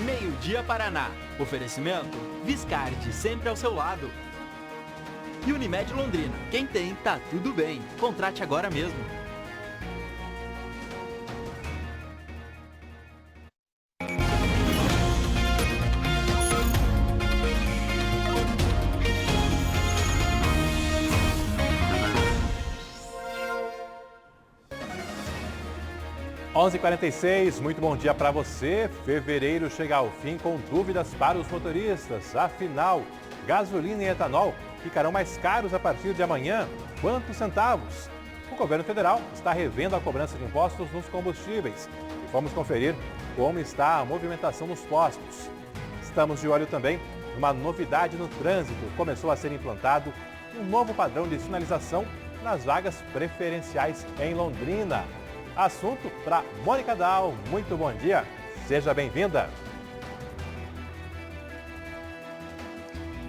Meio-dia Paraná. Oferecimento Viscardi, sempre ao seu lado. E Unimed Londrina. Quem tem, tá tudo bem. Contrate agora mesmo. Onze h 46, muito bom dia para você. Fevereiro chega ao fim com dúvidas para os motoristas. Afinal, gasolina e etanol ficarão mais caros a partir de amanhã. Quantos centavos? O governo federal está revendo a cobrança de impostos nos combustíveis. E vamos conferir como está a movimentação nos postos. Estamos de olho também numa novidade no trânsito. Começou a ser implantado um novo padrão de sinalização nas vagas preferenciais em Londrina. Assunto para Mônica Dal. Muito bom dia, seja bem-vinda.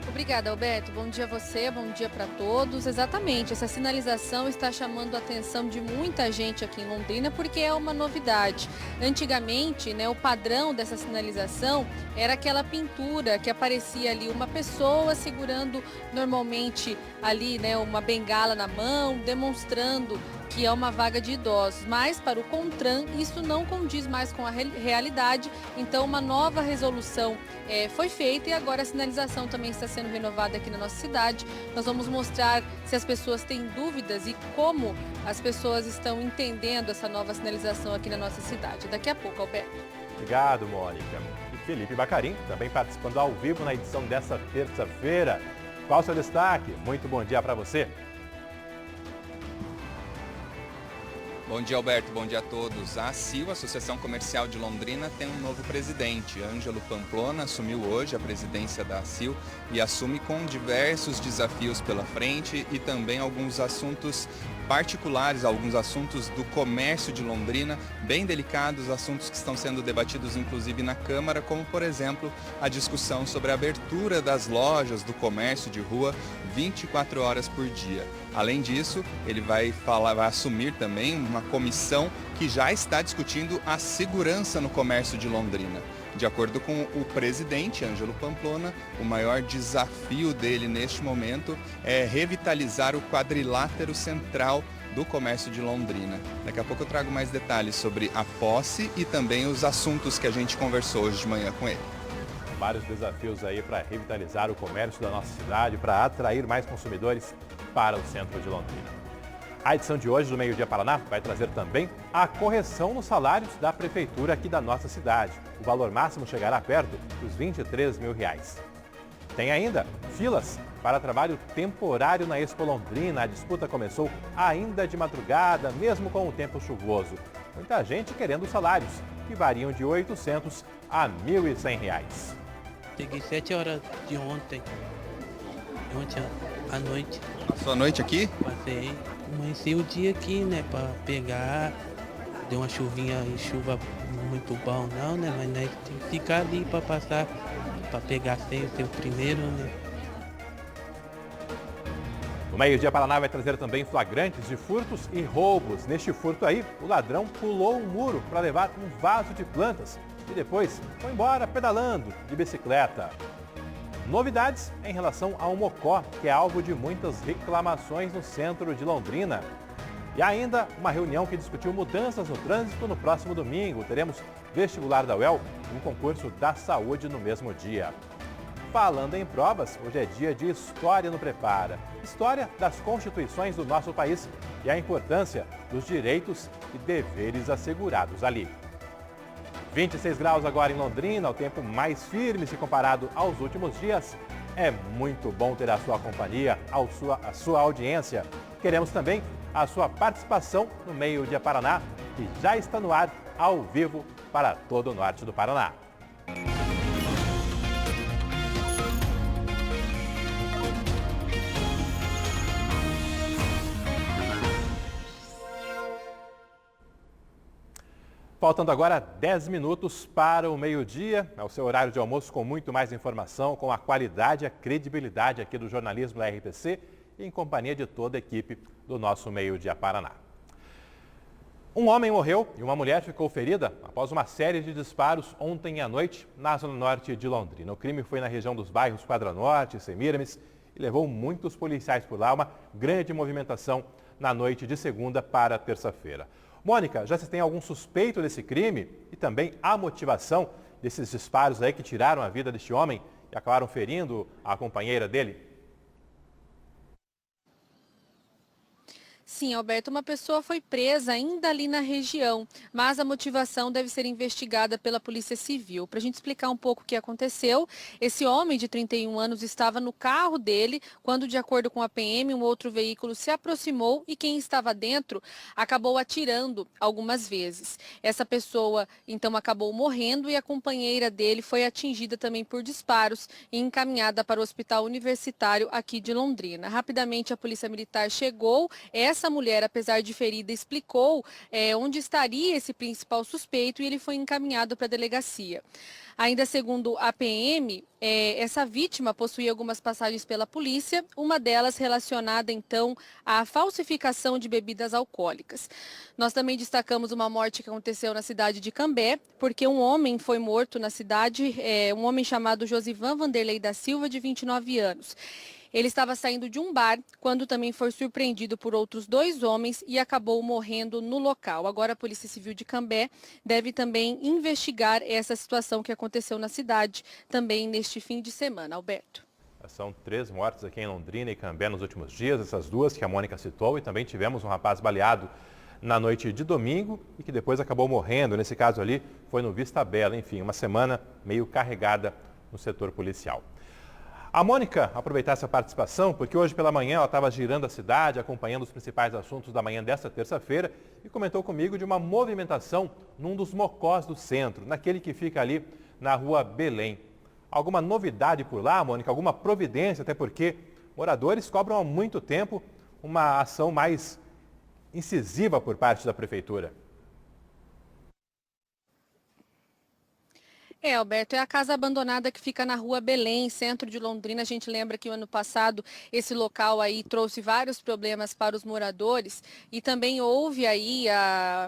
Obrigada, Alberto. Bom dia a você, bom dia para todos. Exatamente, essa sinalização está chamando a atenção de muita gente aqui em Londrina porque é uma novidade. Antigamente, o padrão dessa sinalização era aquela pintura que aparecia ali uma pessoa segurando normalmente ali, uma bengala na mão, demonstrando que é uma vaga de idosos, mas para o CONTRAN isso não condiz mais com a realidade, então uma nova resolução foi feita e agora a sinalização também está sendo renovada aqui na nossa cidade. Nós vamos mostrar se as pessoas têm dúvidas e como as pessoas estão entendendo essa nova sinalização aqui na nossa cidade. Daqui a pouco, Alberto. Obrigado, Mônica. E Felipe Bacarim, também participando ao vivo na edição dessa terça-feira. Qual o seu destaque? Muito bom dia para você. Bom dia, Alberto. Bom dia a todos. A ACIL, Associação Comercial de Londrina, tem um novo presidente. Ângelo Pamplona assumiu hoje a presidência da ACIL e assume com diversos desafios pela frente e também alguns assuntos particulares, alguns assuntos do comércio de Londrina, bem delicados, assuntos que estão sendo debatidos inclusive na Câmara, como por exemplo a discussão sobre a abertura das lojas do comércio de rua 24 horas por dia. Além disso, ele vai assumir também uma comissão que já está discutindo a segurança no comércio de Londrina. De acordo com o presidente, Ângelo Pamplona, o maior desafio dele neste momento é revitalizar o quadrilátero central do comércio de Londrina. Daqui a pouco eu trago mais detalhes sobre a posse e também os assuntos que a gente conversou hoje de manhã com ele. Vários desafios aí para revitalizar o comércio da nossa cidade, para atrair mais consumidores para o centro de Londrina. A edição de hoje do Meio-Dia Paraná vai trazer também a correção nos salários da prefeitura aqui da nossa cidade. O valor máximo chegará perto dos R$23 mil. Tem ainda filas para trabalho temporário na Expo Londrina. A disputa começou ainda de madrugada, mesmo com o tempo chuvoso. Muita gente querendo salários, que variam de R$800 a R$1.100. Cheguei 7 horas de ontem à noite. Passou a noite aqui? Passei, amanheci o dia aqui, para pegar. Deu uma chuvinha e chuva muito bom não, mas nós tem que ficar ali para passar, para pegar sem o seu primeiro, O Meio-Dia Paraná vai trazer também flagrantes de furtos e roubos. Neste furto aí, o ladrão pulou um muro para levar um vaso de plantas e depois foi embora pedalando de bicicleta. Novidades em relação ao Mocó, que é alvo de muitas reclamações no centro de Londrina. E ainda uma reunião que discutiu mudanças no trânsito no próximo domingo. Teremos vestibular da UEL e um concurso da saúde no mesmo dia. Falando em provas, hoje é dia de História no Prepara. História das constituições do nosso país e a importância dos direitos e deveres assegurados ali. 26 graus agora em Londrina, o tempo mais firme se comparado aos últimos dias. É muito bom ter a sua companhia, a sua audiência. Queremos também a sua participação no Meio-Dia Paraná, que já está no ar, ao vivo, para todo o norte do Paraná. Faltando agora 10 minutos para o meio-dia, é o seu horário de almoço com muito mais informação, com a qualidade e a credibilidade aqui do jornalismo da RPC e em companhia de toda a equipe do nosso Meio-Dia Paraná. Um homem morreu e uma mulher ficou ferida após uma série de disparos ontem à noite na zona norte de Londrina. O crime foi na região dos bairros Quadra Norte e Semiramis e levou muitos policiais por lá, uma grande movimentação na noite de segunda para terça-feira. Mônica, já se tem algum suspeito desse crime e também a motivação desses disparos aí que tiraram a vida deste homem e acabaram ferindo a companheira dele? Sim, Alberto, uma pessoa foi presa ainda ali na região, mas a motivação deve ser investigada pela Polícia Civil. Para a gente explicar um pouco o que aconteceu, esse homem de 31 anos estava no carro dele quando, de acordo com a PM, um outro veículo se aproximou e quem estava dentro acabou atirando algumas vezes. Essa pessoa, então, acabou morrendo e a companheira dele foi atingida também por disparos e encaminhada para o Hospital Universitário aqui de Londrina. Rapidamente, a Polícia Militar chegou. Essa mulher, apesar de ferida, explicou onde estaria esse principal suspeito e ele foi encaminhado para a delegacia. Ainda segundo a PM, essa vítima possuía algumas passagens pela polícia, uma delas relacionada, então, à falsificação de bebidas alcoólicas. Nós também destacamos uma morte que aconteceu na cidade de Cambé, porque um homem foi morto na cidade, um homem chamado Josivan Vanderlei da Silva, de 29 anos. Ele estava saindo de um bar quando também foi surpreendido por outros 2 homens e acabou morrendo no local. Agora a Polícia Civil de Cambé deve também investigar essa situação que aconteceu na cidade também neste fim de semana. Alberto. São 3 mortes aqui em Londrina e Cambé nos últimos dias, essas 2 que a Mônica citou, e também tivemos um rapaz baleado na noite de domingo e que depois acabou morrendo. Nesse caso ali foi no Vista Bela. Enfim, uma semana meio carregada no setor policial. A Mônica aproveitar essa participação porque hoje pela manhã ela estava girando a cidade, acompanhando os principais assuntos da manhã desta terça-feira e comentou comigo de uma movimentação num dos mocós do centro, naquele que fica ali na rua Belém. Alguma novidade por lá, Mônica? Alguma providência? Até porque moradores cobram há muito tempo uma ação mais incisiva por parte da prefeitura. Alberto, é a casa abandonada que fica na rua Belém, centro de Londrina. A gente lembra que o ano passado esse local aí trouxe vários problemas para os moradores e também houve aí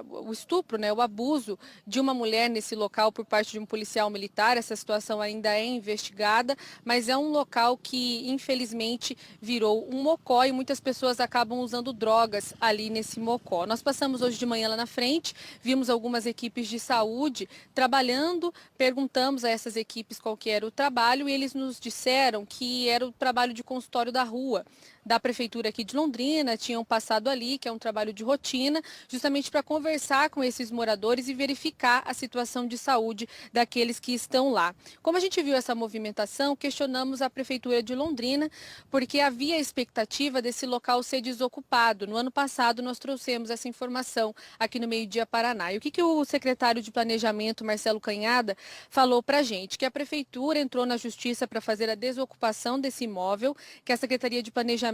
o estupro, o abuso de uma mulher nesse local por parte de um policial militar. Essa situação ainda é investigada, mas é um local que infelizmente virou um mocó e muitas pessoas acabam usando drogas ali nesse mocó. Nós passamos hoje de manhã lá na frente, vimos algumas equipes de saúde trabalhando, perguntamos a essas equipes qual que era o trabalho e eles nos disseram que era o trabalho de consultório da rua da prefeitura aqui de Londrina, tinham passado ali, que é um trabalho de rotina, justamente para conversar com esses moradores e verificar a situação de saúde daqueles que estão lá. Como a gente viu essa movimentação, questionamos a prefeitura de Londrina, porque havia a expectativa desse local ser desocupado. No ano passado, nós trouxemos essa informação aqui no Meio Dia Paraná. E o que o secretário de Planejamento, Marcelo Canhada, falou para a gente? Que a prefeitura entrou na justiça para fazer a desocupação desse imóvel, que a Secretaria de Planejamento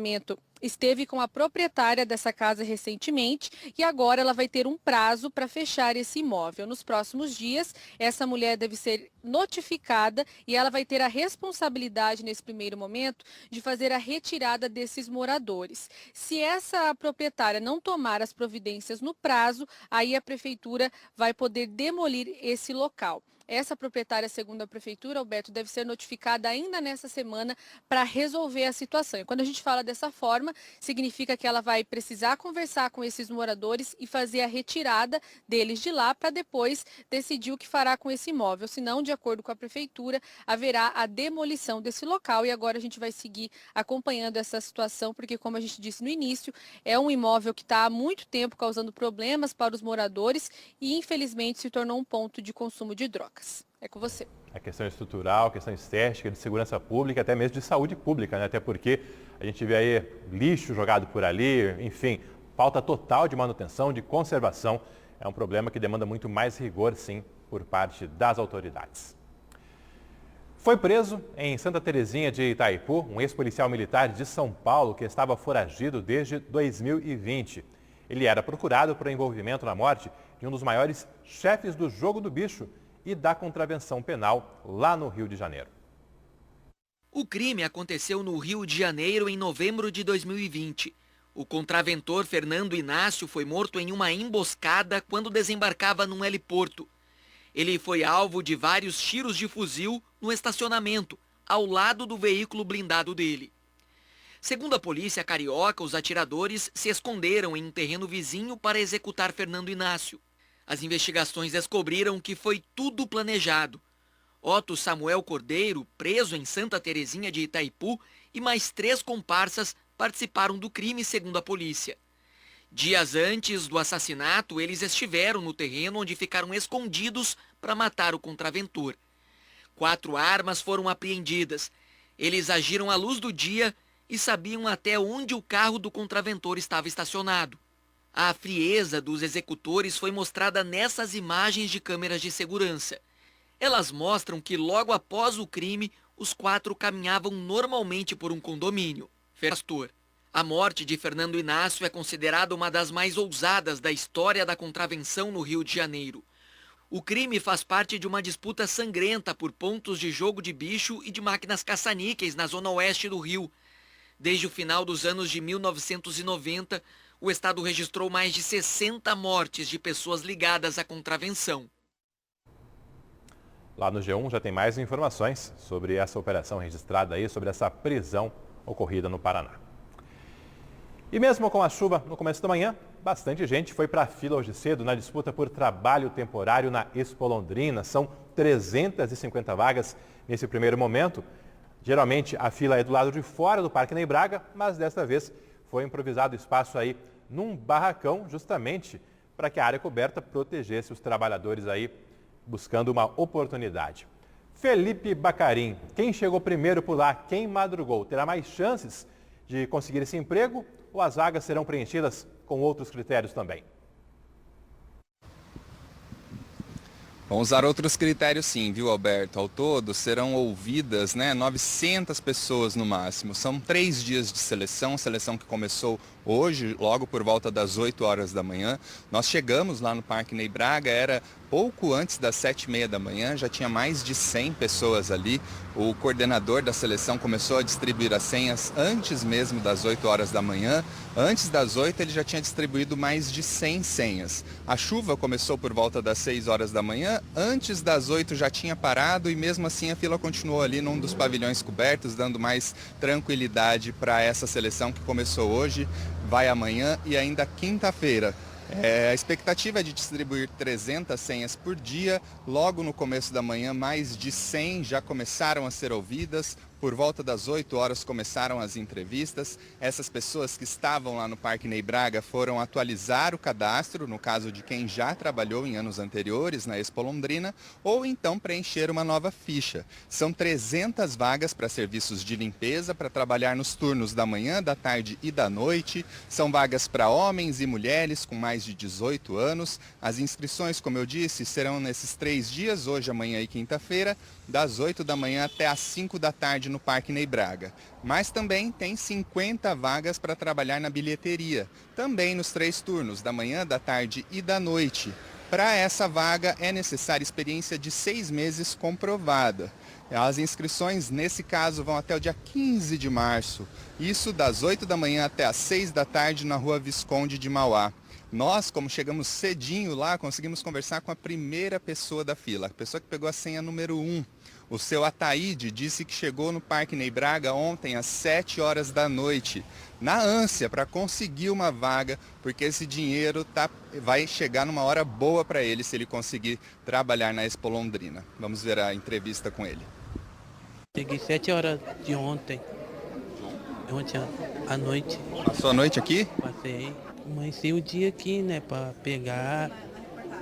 esteve com a proprietária dessa casa recentemente e agora ela vai ter um prazo para fechar esse imóvel. Nos próximos dias, essa mulher deve ser notificada e ela vai ter a responsabilidade, nesse primeiro momento, de fazer a retirada desses moradores. Se essa proprietária não tomar as providências no prazo, aí a prefeitura vai poder demolir esse local. Essa proprietária, segundo a prefeitura, Alberto, deve ser notificada ainda nessa semana para resolver a situação. E quando a gente fala dessa forma, significa que ela vai precisar conversar com esses moradores e fazer a retirada deles de lá para depois decidir o que fará com esse imóvel. Senão, de acordo com a prefeitura, haverá a demolição desse local. E agora a gente vai seguir acompanhando essa situação, porque, como a gente disse no início, é um imóvel que está há muito tempo causando problemas para os moradores e, infelizmente, se tornou um ponto de consumo de drogas. É com você. A questão estrutural, questão estética, de segurança pública, até mesmo de saúde pública, né? Até porque a gente vê aí lixo jogado por ali, enfim, falta total de manutenção, de conservação. É um problema que demanda muito mais rigor, sim, por parte das autoridades. Foi preso em Santa Terezinha de Itaipu um ex-policial militar de São Paulo que estava foragido desde 2020. Ele era procurado por envolvimento na morte de um dos maiores chefes do jogo do bicho e da contravenção penal lá no Rio de Janeiro. O crime aconteceu no Rio de Janeiro em novembro de 2020. O contraventor Fernando Inácio foi morto em uma emboscada quando desembarcava num heliporto. Ele foi alvo de vários tiros de fuzil no estacionamento, ao lado do veículo blindado dele. Segundo a polícia carioca, os atiradores se esconderam em um terreno vizinho para executar Fernando Inácio. As investigações descobriram que foi tudo planejado. Otto Samuel Cordeiro, preso em Santa Terezinha de Itaipu, e mais 3 comparsas participaram do crime, segundo a polícia. Dias antes do assassinato, eles estiveram no terreno onde ficaram escondidos para matar o contraventor. 4 armas foram apreendidas. Eles agiram à luz do dia e sabiam até onde o carro do contraventor estava estacionado. A frieza dos executores foi mostrada nessas imagens de câmeras de segurança. Elas mostram que logo após o crime, os 4 caminhavam normalmente por um condomínio. Pastor. A morte de Fernando Inácio é considerada uma das mais ousadas da história da contravenção no Rio de Janeiro. O crime faz parte de uma disputa sangrenta por pontos de jogo de bicho e de máquinas caça-níqueis na zona oeste do Rio. Desde o final dos anos de 1990, o estado registrou mais de 60 mortes de pessoas ligadas à contravenção. Lá no G1 já tem mais informações sobre essa operação registrada aí, sobre essa prisão ocorrida no Paraná. E mesmo com a chuva no começo da manhã, bastante gente foi para a fila hoje cedo na disputa por trabalho temporário na Expo Londrina. São 350 vagas nesse primeiro momento. Geralmente a fila é do lado de fora do Parque Ney Braga, mas desta vez foi improvisado espaço aí num barracão, justamente para que a área coberta protegesse os trabalhadores aí buscando uma oportunidade. Felipe Bacarim, quem chegou primeiro por lá, quem madrugou, terá mais chances de conseguir esse emprego ou as vagas serão preenchidas com outros critérios também? Vamos usar outros critérios sim, viu, Alberto? Ao todo serão ouvidas 900 pessoas no máximo. São 3 dias de seleção que começou hoje, logo por volta das 8 horas da manhã. Nós chegamos lá no Parque Ney Braga, era pouco antes das 7h30 da manhã, já tinha mais de 100 pessoas ali. O coordenador da seleção começou a distribuir as senhas antes mesmo das 8 horas da manhã. Antes das 8 ele já tinha distribuído mais de 100 senhas. A chuva começou por volta das 6 horas da manhã, antes das 8 já tinha parado e mesmo assim a fila continuou ali num dos pavilhões cobertos, dando mais tranquilidade para essa seleção que começou hoje, vai amanhã e ainda quinta-feira. A expectativa é de distribuir 300 senhas por dia. Logo no começo da manhã, mais de 100 já começaram a ser ouvidas. Por volta das 8 horas começaram as entrevistas. Essas pessoas que estavam lá no Parque Ney Braga foram atualizar o cadastro, no caso de quem já trabalhou em anos anteriores na Expo Londrina, ou então preencher uma nova ficha. São 300 vagas para serviços de limpeza, para trabalhar nos turnos da manhã, da tarde e da noite. São vagas para homens e mulheres com mais de 18 anos. As inscrições, como eu disse, serão nesses 3 dias, hoje, amanhã e quinta-feira, das 8 da manhã até às 5 da tarde no Parque Ney Braga. Mas também tem 50 vagas para trabalhar na bilheteria, também nos 3 turnos, da manhã, da tarde e da noite. Para essa vaga é necessária experiência de 6 meses comprovada. As inscrições, nesse caso, vão até o dia 15 de março. Isso das 8 da manhã até às 6 da tarde na Rua Visconde de Mauá. Nós, como chegamos cedinho lá, conseguimos conversar com a primeira pessoa da fila, a pessoa que pegou a senha número 1. O seu Ataíde disse que chegou no Parque Ney Braga ontem às 7 horas da noite, na ânsia para conseguir uma vaga, porque esse dinheiro vai chegar numa hora boa para ele se ele conseguir trabalhar na Expo Londrina. Vamos ver a entrevista com ele. Cheguei 7 horas de ontem à noite. Passou a noite aqui? Passei, amanheci o dia aqui, para pegar.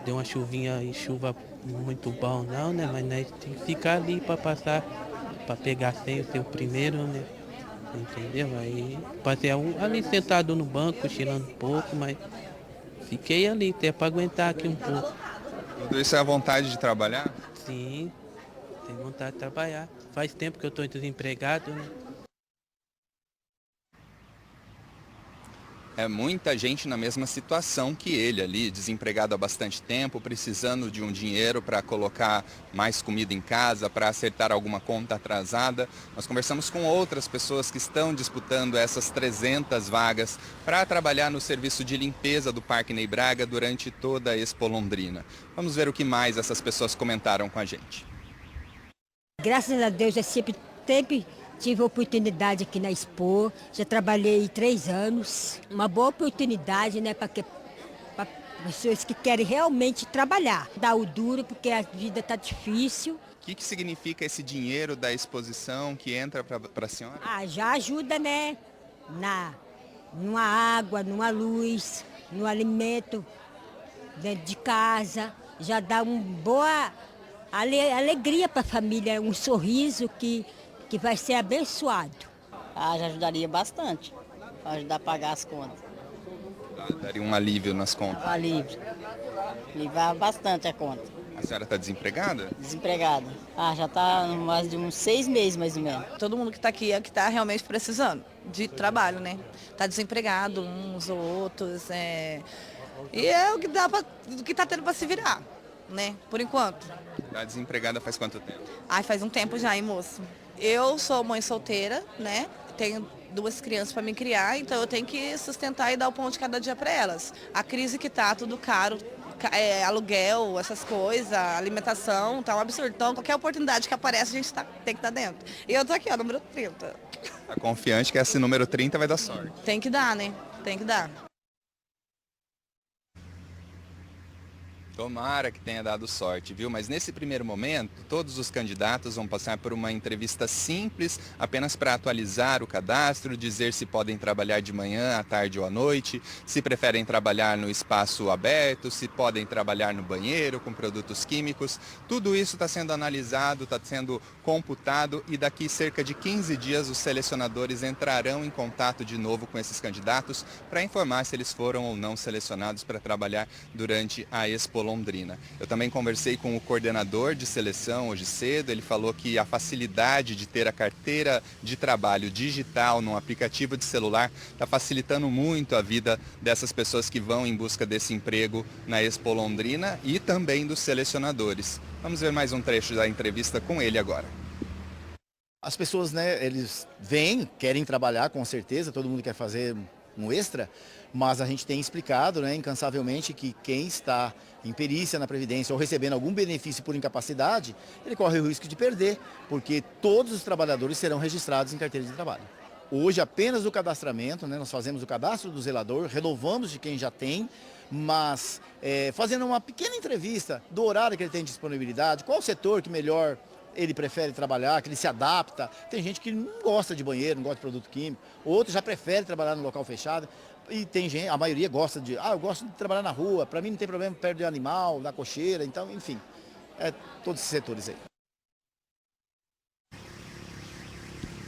Deu uma chuvinha e chuva muito bom não, mas nós tem que ficar ali para passar, para pegar sem o seu primeiro, entendeu? Aí passei ali sentado no banco, cochilando um pouco, mas fiquei ali até para aguentar aqui um pouco. Tudo isso é a vontade de trabalhar? Sim, tenho vontade de trabalhar. Faz tempo que eu estou desempregado, É muita gente na mesma situação que ele ali, desempregado há bastante tempo, precisando de um dinheiro para colocar mais comida em casa, para acertar alguma conta atrasada. Nós conversamos com outras pessoas que estão disputando essas 300 vagas para trabalhar no serviço de limpeza do Parque Ney Braga durante toda a Expo Londrina. Vamos ver o que mais essas pessoas comentaram com a gente. Graças a Deus, eu sempre tive oportunidade aqui na Expo, já trabalhei 3 anos, uma boa oportunidade, né, para pessoas que querem realmente trabalhar, dar o duro porque a vida está difícil. O que significa esse dinheiro da exposição que entra para a senhora? Já ajuda, né, numa água, numa luz, no alimento dentro de casa, já dá uma boa alegria para a família, um sorriso que vai ser abençoado. Já ajudaria bastante, para ajudar a pagar as contas. Daria um alívio nas contas? Alívio. Aliviar bastante a conta. A senhora está desempregada? Desempregada. Já está mais de uns 6 meses, mais ou menos. Todo mundo que está aqui é que está realmente precisando de trabalho, né? Está desempregado, uns ou outros. E é o que dá o que está tendo para se virar, né? Por enquanto. Está desempregada faz quanto tempo? Faz um tempo já, hein, moço? Eu sou mãe solteira, né? Tenho 2 crianças para me criar, então eu tenho que sustentar e dar o pão de cada dia para elas. A crise que tá, tudo caro, aluguel, essas coisas, alimentação, tá um absurdo. Então, qualquer oportunidade que aparece, a gente tem que estar dentro. E eu tô aqui, ó, número 30. Tá confiante que esse número 30 vai dar sorte? Tem que dar, né? Tem que dar. Tomara que tenha dado sorte, viu? Mas nesse primeiro momento, todos os candidatos vão passar por uma entrevista simples, apenas para atualizar o cadastro, dizer se podem trabalhar de manhã, à tarde ou à noite, se preferem trabalhar no espaço aberto, se podem trabalhar no banheiro com produtos químicos. Tudo isso está sendo analisado, está sendo computado e daqui cerca de 15 dias os selecionadores entrarão em contato de novo com esses candidatos para informar se eles foram ou não selecionados para trabalhar durante a Expo Londrina. Eu também conversei com o coordenador de seleção hoje cedo, ele falou que a facilidade de ter a carteira de trabalho digital num aplicativo de celular está facilitando muito a vida dessas pessoas que vão em busca desse emprego na Expo Londrina e também dos selecionadores. Vamos ver mais um trecho da entrevista com ele agora. As pessoas, né, eles vêm, querem trabalhar com certeza, todo mundo quer fazer um extra, mas a gente tem explicado, né, incansavelmente que quem está em perícia na Previdência ou recebendo algum benefício por incapacidade, ele corre o risco de perder, porque todos os trabalhadores serão registrados em carteira de trabalho. Hoje apenas o cadastramento, né, nós fazemos o cadastro do zelador, renovamos de quem já tem, mas fazendo uma pequena entrevista do horário que ele tem de disponibilidade, qual setor que melhor ele prefere trabalhar, que ele se adapta. Tem gente que não gosta de banheiro, não gosta de produto químico, outros já prefere trabalhar no local fechado. E tem gente, a maioria gosta eu gosto de trabalhar na rua, para mim não tem problema perto de animal, na cocheira, então, enfim, todos esses setores aí.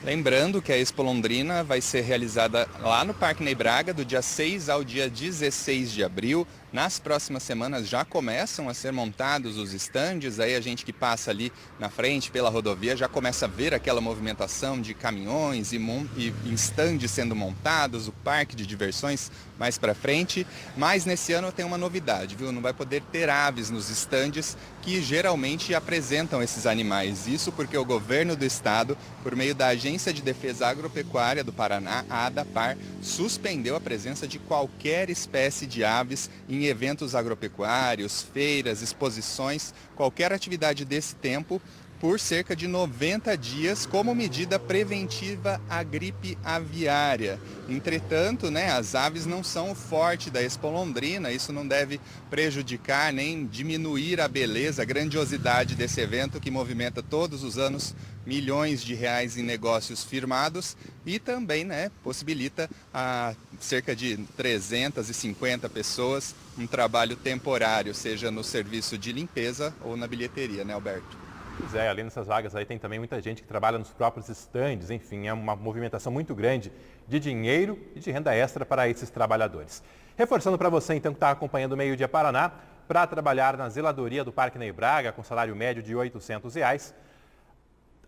Lembrando que a Expo Londrina vai ser realizada lá no Parque Ney Braga, do dia 6 ao dia 16 de abril. Nas próximas semanas já começam a ser montados os estandes, aí a gente que passa ali na frente pela rodovia já começa a ver aquela movimentação de caminhões e estandes sendo montados, o parque de diversões mais para frente. Mas nesse ano tem uma novidade, viu? Não vai poder ter aves nos estandes que geralmente apresentam esses animais. Isso porque o governo do estado, por meio da Agência de Defesa Agropecuária do Paraná, a ADAPAR, suspendeu a presença de qualquer espécie de aves em eventos agropecuários, feiras, exposições, qualquer atividade desse tempo, por cerca de 90 dias, como medida preventiva à gripe aviária. Entretanto, né, as aves não são o forte da Expo Londrina, isso não deve prejudicar nem diminuir a beleza, a grandiosidade desse evento que movimenta todos os anos milhões de reais em negócios firmados e também, né, possibilita a cerca de 350 pessoas um trabalho temporário, seja no serviço de limpeza ou na bilheteria, né, Alberto? Pois é, além dessas vagas aí tem também muita gente que trabalha nos próprios estandes, enfim, é uma movimentação muito grande de dinheiro e de renda extra para esses trabalhadores. Reforçando para você então que está acompanhando o Meio Dia Paraná, para trabalhar na zeladoria do Parque Ney Braga com salário médio de R$ 800,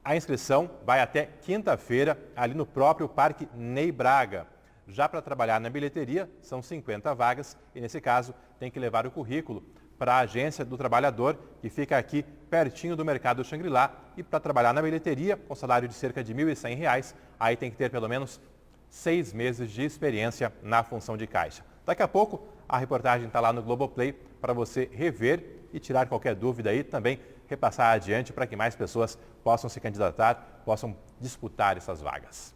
a inscrição vai até quinta-feira ali no próprio Parque Ney Braga. Já para trabalhar na bilheteria, são 50 vagas e, nesse caso, tem que levar o currículo para a Agência do Trabalhador, que fica aqui pertinho do Mercado Xangri-Lá. E para trabalhar na bilheteria, com salário de cerca de R$ 1.100, aí tem que ter pelo menos 6 meses de experiência na função de caixa. Daqui a pouco, a reportagem está lá no Globoplay para você rever e tirar qualquer dúvida aí, também repassar adiante para que mais pessoas possam se candidatar, possam disputar essas vagas.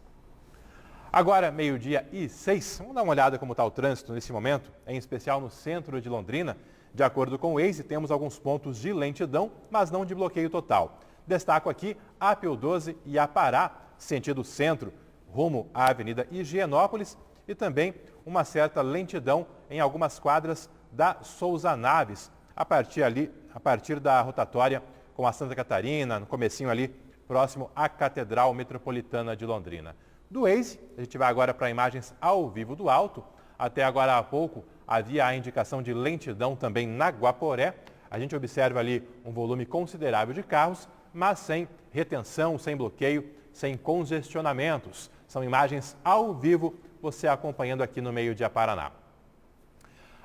Agora, 12:06, vamos dar uma olhada como está o trânsito nesse momento, em especial no centro de Londrina. De acordo com o Waze, temos alguns pontos de lentidão, mas não de bloqueio total. Destaco aqui a Pio 12 e a Pará, sentido centro, rumo à Avenida Higienópolis, e também uma certa lentidão em algumas quadras da Souza Naves, a partir da rotatória com a Santa Catarina, no comecinho ali, próximo à Catedral Metropolitana de Londrina. Do Waze, a gente vai agora para imagens ao vivo do alto. Até agora há pouco havia a indicação de lentidão também na Guaporé. A gente observa ali um volume considerável de carros, mas sem retenção, sem bloqueio, sem congestionamentos. São imagens ao vivo, você acompanhando aqui no Meio-Dia Paraná.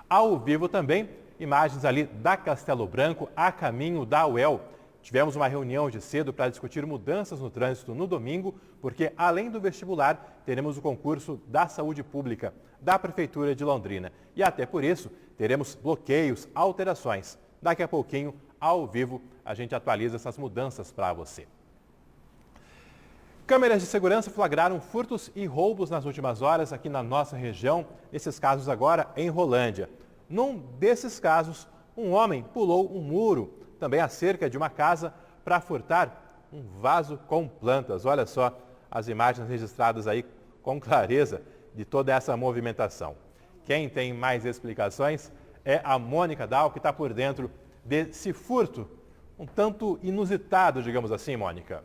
Ao vivo também, imagens ali da Castelo Branco, a caminho da UEL. Tivemos uma reunião hoje cedo para discutir mudanças no trânsito no domingo, porque além do vestibular, teremos o concurso da Saúde Pública da Prefeitura de Londrina. E até por isso, teremos bloqueios, alterações. Daqui a pouquinho, ao vivo, a gente atualiza essas mudanças para você. Câmeras de segurança flagraram furtos e roubos nas últimas horas aqui na nossa região, nesses casos agora em Rolândia. Num desses casos, um homem pulou um muro, também a cerca de uma casa, para furtar um vaso com plantas. Olha só as imagens registradas aí com clareza de toda essa movimentação. Quem tem mais explicações é a Mônica Dal, que está por dentro desse furto, um tanto inusitado, digamos assim, Mônica.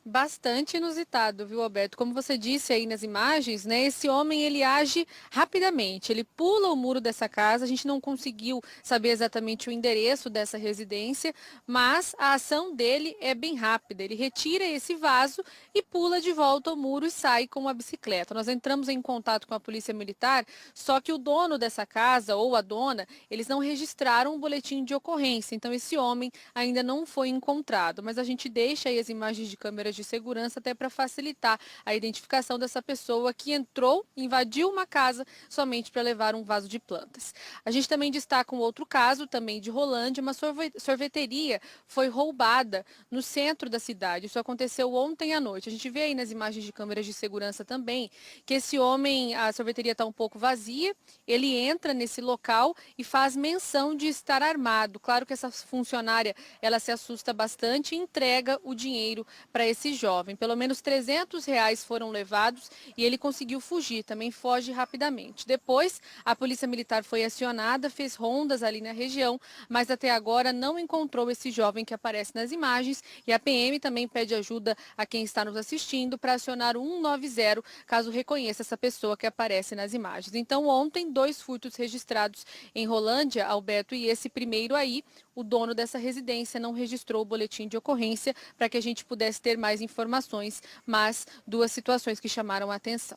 Bastante inusitado, viu, Alberto? Como você disse aí nas imagens, né? Esse homem, ele age rapidamente. Ele pula o muro dessa casa. A gente não conseguiu saber exatamente o endereço dessa residência, mas a ação dele é bem rápida. Ele retira esse vaso e pula de volta ao muro e sai com uma bicicleta. Nós entramos em contato com a Polícia Militar, só que o dono dessa casa ou a dona, eles não registraram um boletim de ocorrência. Então, esse homem ainda não foi encontrado. Mas a gente deixa aí as imagens de câmeras de segurança até para facilitar a identificação dessa pessoa que entrou, invadiu uma casa somente para levar um vaso de plantas. A gente também destaca um outro caso, também de Rolândia, uma sorveteria foi roubada no centro da cidade. Isso aconteceu ontem à noite. A gente vê aí nas imagens de câmeras de segurança também que esse homem, a sorveteria está um pouco vazia, ele entra nesse local e faz menção de estar armado. Claro que essa funcionária, ela se assusta bastante e entrega o dinheiro para esse jovem. Pelo menos R$300 foram levados e ele conseguiu fugir, também foge rapidamente. Depois, a Polícia Militar foi acionada, fez rondas ali na região, mas até agora não encontrou esse jovem que aparece nas imagens e a PM também pede ajuda a quem está nos assistindo para acionar o 190 caso reconheça essa pessoa que aparece nas imagens. Então, ontem, 2 furtos registrados em Rolândia, Alberto, e esse primeiro aí, o dono dessa residência não registrou o boletim de ocorrência para que a gente pudesse ter mais informações, mas 2 situações que chamaram a atenção.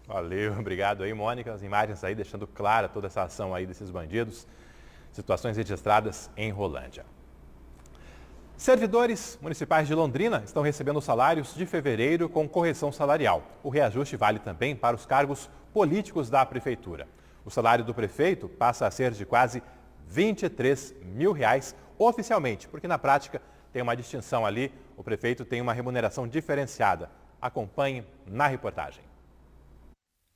Valeu, obrigado aí, Mônica. As imagens aí deixando clara toda essa ação aí desses bandidos, situações registradas em Rolândia. Servidores municipais de Londrina estão recebendo salários de fevereiro com correção salarial. O reajuste vale também para os cargos políticos da prefeitura. O salário do prefeito passa a ser de quase R$23 mil oficialmente, porque na prática tem uma distinção ali, o prefeito tem uma remuneração diferenciada. Acompanhe na reportagem.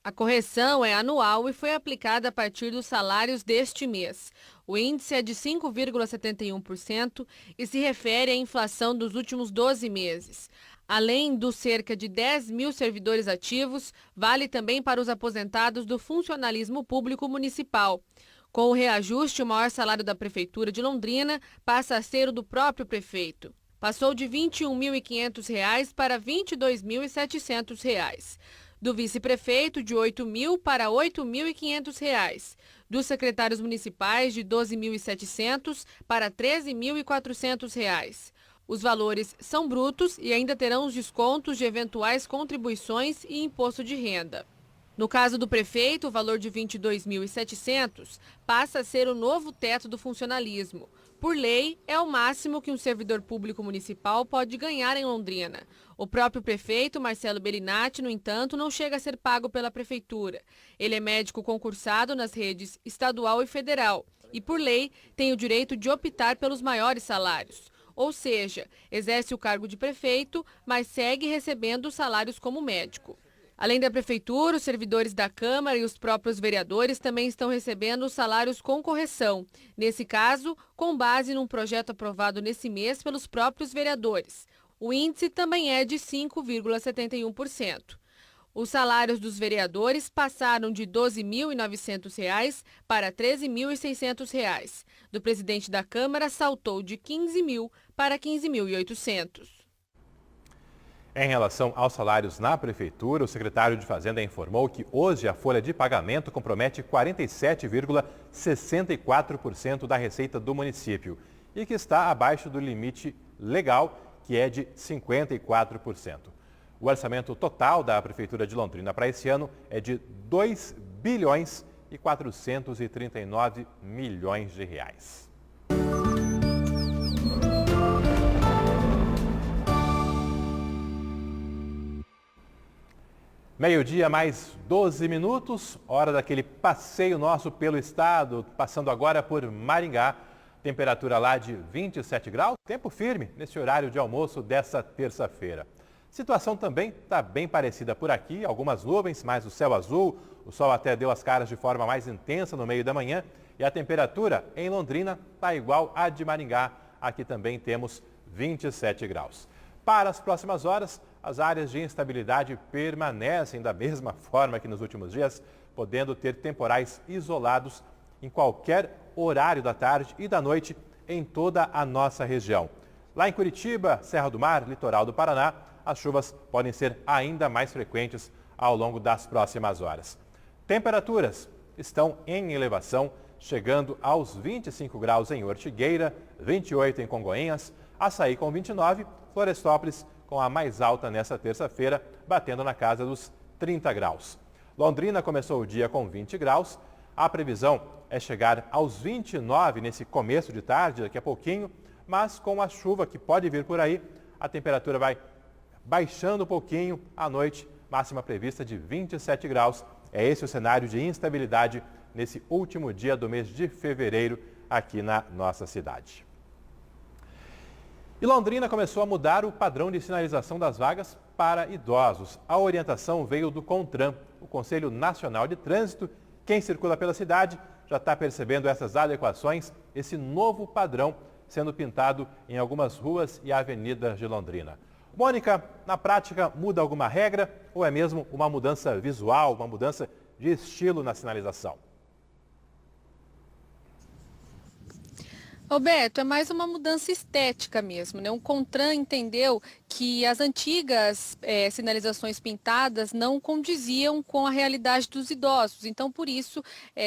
A correção é anual e foi aplicada a partir dos salários deste mês. O índice é de 5,71% e se refere à inflação dos últimos 12 meses. Além dos cerca de 10 mil servidores ativos, vale também para os aposentados do funcionalismo público municipal. Com o reajuste, o maior salário da Prefeitura de Londrina passa a ser o do próprio prefeito. Passou de R$ 21.500 para R$ 22.700. Do vice-prefeito, de R$ 8.000 para R$ 8.500. Dos secretários municipais, de R$ 12.700 para R$ 13.400. Os valores são brutos e ainda terão os descontos de eventuais contribuições e imposto de renda. No caso do prefeito, o valor de R$ 22.700 passa a ser o novo teto do funcionalismo. Por lei, é o máximo que um servidor público municipal pode ganhar em Londrina. O próprio prefeito, Marcelo Bellinati, no entanto, não chega a ser pago pela prefeitura. Ele é médico concursado nas redes estadual e federal e, por lei, tem o direito de optar pelos maiores salários. Ou seja, exerce o cargo de prefeito, mas segue recebendo salários como médico. Além da prefeitura, os servidores da Câmara e os próprios vereadores também estão recebendo os salários com correção. Nesse caso, com base num projeto aprovado nesse mês pelos próprios vereadores. O índice também é de 5,71%. Os salários dos vereadores passaram de R$ 12.900 para R$ 13.600. Do presidente da Câmara, saltou de R$ 15.000 para R$ 15.800. Em relação aos salários na Prefeitura, o secretário de Fazenda informou que hoje a folha de pagamento compromete 47,64% da receita do município e que está abaixo do limite legal, que é de 54%. O orçamento total da Prefeitura de Londrina para esse ano é de R$ 2.439 milhões. Meio-dia mais 12 minutos, hora daquele passeio nosso pelo estado, passando agora por Maringá. Temperatura lá de 27 graus, tempo firme nesse horário de almoço dessa terça-feira. Situação também está bem parecida por aqui, algumas nuvens, mas o céu azul, o sol até deu as caras de forma mais intensa no meio da manhã e a temperatura em Londrina está igual à de Maringá, aqui também temos 27 graus. Para as próximas horas, as áreas de instabilidade permanecem da mesma forma que nos últimos dias, podendo ter temporais isolados em qualquer horário da tarde e da noite em toda a nossa região. Lá em Curitiba, Serra do Mar, litoral do Paraná, as chuvas podem ser ainda mais frequentes ao longo das próximas horas. Temperaturas estão em elevação, chegando aos 25 graus em Ortigueira, 28 em Congonhas, Açaí com 29, Florestópolis com a mais alta nessa terça-feira, batendo na casa dos 30 graus. Londrina começou o dia com 20 graus, a previsão é chegar aos 29 nesse começo de tarde, daqui a pouquinho, mas com a chuva que pode vir por aí, a temperatura vai baixando um pouquinho à noite, máxima prevista de 27 graus. É esse o cenário de instabilidade nesse último dia do mês de fevereiro aqui na nossa cidade. E Londrina começou a mudar o padrão de sinalização das vagas para idosos. A orientação veio do CONTRAN, o Conselho Nacional de Trânsito. Quem circula pela cidade já está percebendo essas adequações, esse novo padrão sendo pintado em algumas ruas e avenidas de Londrina. Mônica, na prática, muda alguma regra ou é mesmo uma mudança visual, uma mudança de estilo na sinalização? Roberto, é mais uma mudança estética mesmo, né? O CONTRAN entendeu que as antigas sinalizações pintadas não condiziam com a realidade dos idosos. Então, por isso,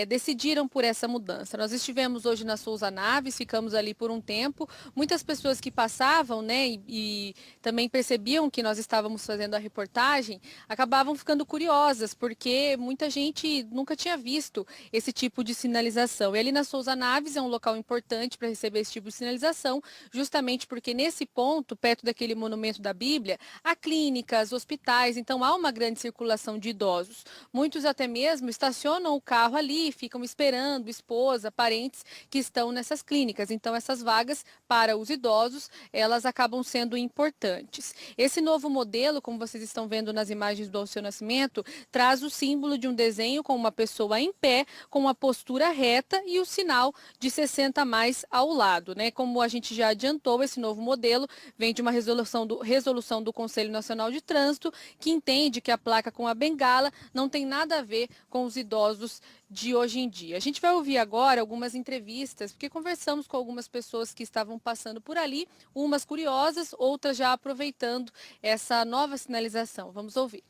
decidiram por essa mudança. Nós estivemos hoje na Souza Naves, ficamos ali por um tempo. Muitas pessoas que passavam, né, e também percebiam que nós estávamos fazendo a reportagem, acabavam ficando curiosas, porque muita gente nunca tinha visto esse tipo de sinalização. E ali na Souza Naves é um local importante para receber esse tipo de sinalização, justamente porque nesse ponto, perto daquele monumento da Bíblia, há clínicas, hospitais, então há uma grande circulação de idosos. Muitos até mesmo estacionam o carro ali, ficam esperando esposa, parentes que estão nessas clínicas. Então essas vagas para os idosos, elas acabam sendo importantes. Esse novo modelo, como vocês estão vendo nas imagens do Alceu Nascimento, traz o símbolo de um desenho com uma pessoa em pé, com uma postura reta e o sinal de 60 mais ao lado, né? Como a gente já adiantou, esse novo modelo vem de uma resolução do Conselho Nacional de Trânsito, que entende que a placa com a bengala não tem nada a ver com os idosos de hoje em dia. A gente vai ouvir agora algumas entrevistas, porque conversamos com algumas pessoas que estavam passando por ali, umas curiosas, outras já aproveitando essa nova sinalização. Vamos ouvir.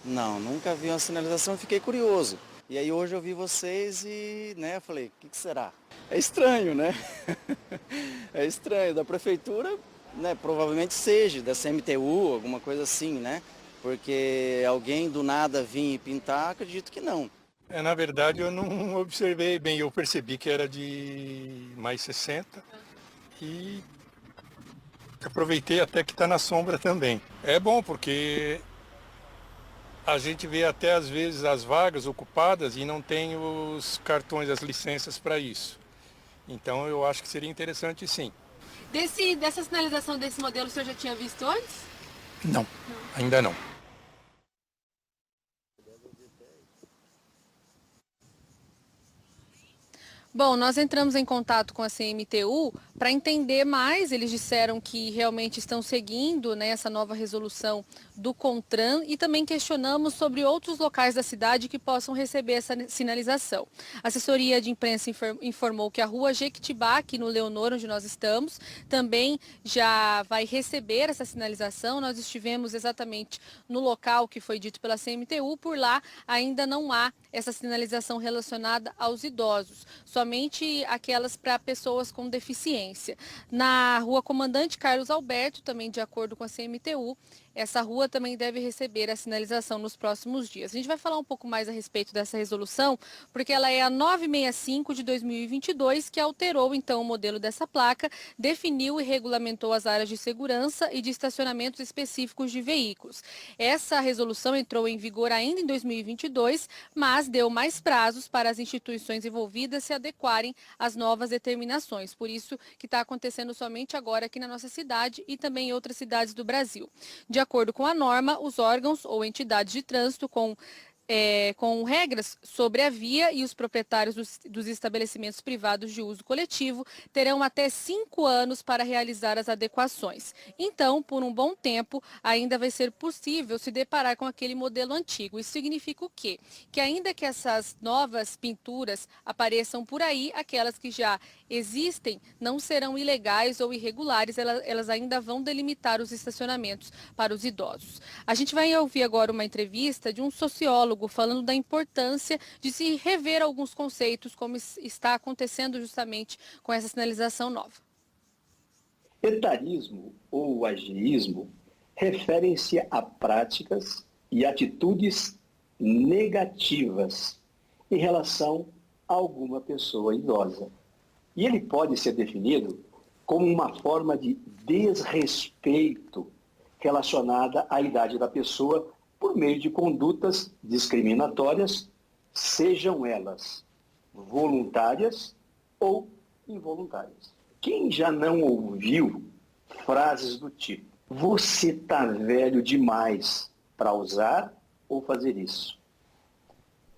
Não, nunca vi uma sinalização, fiquei curioso. E aí hoje eu vi vocês e, né, eu falei, o que será? É estranho, né? É estranho. Da prefeitura, né, provavelmente seja, da CMTU, alguma coisa assim, né? Porque alguém do nada vir e pintar, acredito que não. Na verdade, eu não observei bem. Eu percebi que era de mais 60 e aproveitei até que está na sombra também. É bom porque a gente vê até às vezes as vagas ocupadas e não tem os cartões, as licenças para isso. Então eu acho que seria interessante sim. Dessa sinalização desse modelo, o senhor já tinha visto antes? Não, ainda não. Bom, nós entramos em contato com a CMTU para entender mais. Eles disseram que realmente estão seguindo, né, essa nova resolução do CONTRAN e também questionamos sobre outros locais da cidade que possam receber essa sinalização. A assessoria de imprensa informou que a rua Jequitibá, aqui no Leonor, onde nós estamos, também já vai receber essa sinalização. Nós estivemos exatamente no local que foi dito pela CMTU. Por lá ainda não há essa sinalização relacionada aos idosos, somente aquelas para pessoas com deficiência. Na rua Comandante Carlos Alberto, também de acordo com a CMTU, essa rua também deve receber a sinalização nos próximos dias. A gente vai falar um pouco mais a respeito dessa resolução, porque ela é a 965 de 2022, que alterou então o modelo dessa placa, definiu e regulamentou as áreas de segurança e de estacionamentos específicos de veículos. Essa resolução entrou em vigor ainda em 2022, mas deu mais prazos para as instituições envolvidas se adequarem às novas determinações. Por isso que está acontecendo somente agora aqui na nossa cidade e também em outras cidades do Brasil. De acordo com a norma, os órgãos ou entidades de trânsito com regras sobre a via e os proprietários dos estabelecimentos privados de uso coletivo terão até 5 anos para realizar as adequações. Então, por um bom tempo, ainda vai ser possível se deparar com aquele modelo antigo. Isso significa o quê? Que ainda que essas novas pinturas apareçam por aí, aquelas que já existem não serão ilegais ou irregulares, elas ainda vão delimitar os estacionamentos para os idosos. A gente vai ouvir agora uma entrevista de um sociólogo falando da importância de se rever alguns conceitos, como está acontecendo justamente com essa sinalização nova. Etarismo ou ageísmo referem-se a práticas e atitudes negativas em relação a alguma pessoa idosa. E ele pode ser definido como uma forma de desrespeito relacionada à idade da pessoa por meio de condutas discriminatórias, sejam elas voluntárias ou involuntárias. Quem já não ouviu frases do tipo: você está velho demais para usar ou fazer isso?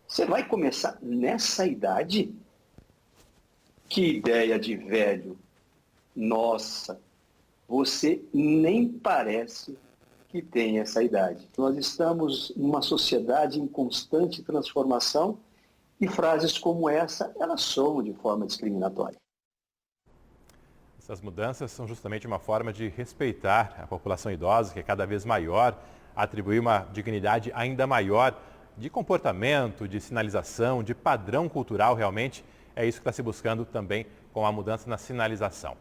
Você vai começar nessa idade? Que ideia de velho! Nossa, você nem parece que tem essa idade. Nós estamos numa sociedade em constante transformação e frases como essa, elas soam de forma discriminatória. Essas mudanças são justamente uma forma de respeitar a população idosa, que é cada vez maior, atribuir uma dignidade ainda maior de comportamento, de sinalização, de padrão cultural, realmente. É isso que está se buscando também com a mudança na sinalização.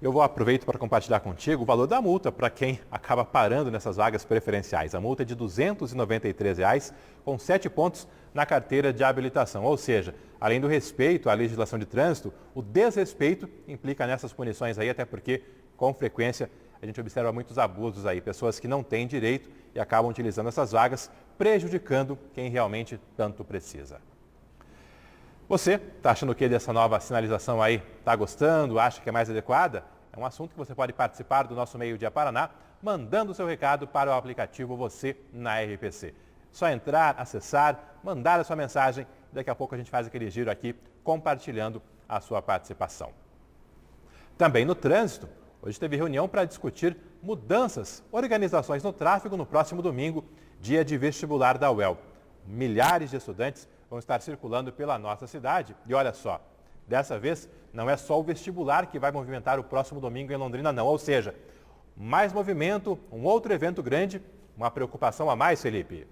Eu aproveito para compartilhar contigo o valor da multa para quem acaba parando nessas vagas preferenciais. A multa é de R$ 293,00, com 7 pontos na carteira de habilitação. Ou seja, além do respeito à legislação de trânsito, o desrespeito implica nessas punições aí, até porque, com frequência, a gente observa muitos abusos aí, pessoas que não têm direito e acabam utilizando essas vagas, prejudicando quem realmente tanto precisa. Você está achando o que dessa nova sinalização aí? Está gostando? Acha que é mais adequada? É um assunto que você pode participar do nosso Meio Dia Paraná, mandando o seu recado para o aplicativo Você na RPC. Só entrar, acessar, mandar a sua mensagem. Daqui a pouco a gente faz aquele giro aqui, compartilhando a sua participação. Também no trânsito, hoje teve reunião para discutir mudanças, organizações no tráfego no próximo domingo, dia de vestibular da UEL. Milhares de estudantes vão estar circulando pela nossa cidade. E olha só, dessa vez não é só o vestibular que vai movimentar o próximo domingo em Londrina, não. Ou seja, mais movimento, um outro evento grande, uma preocupação a mais, Felipe.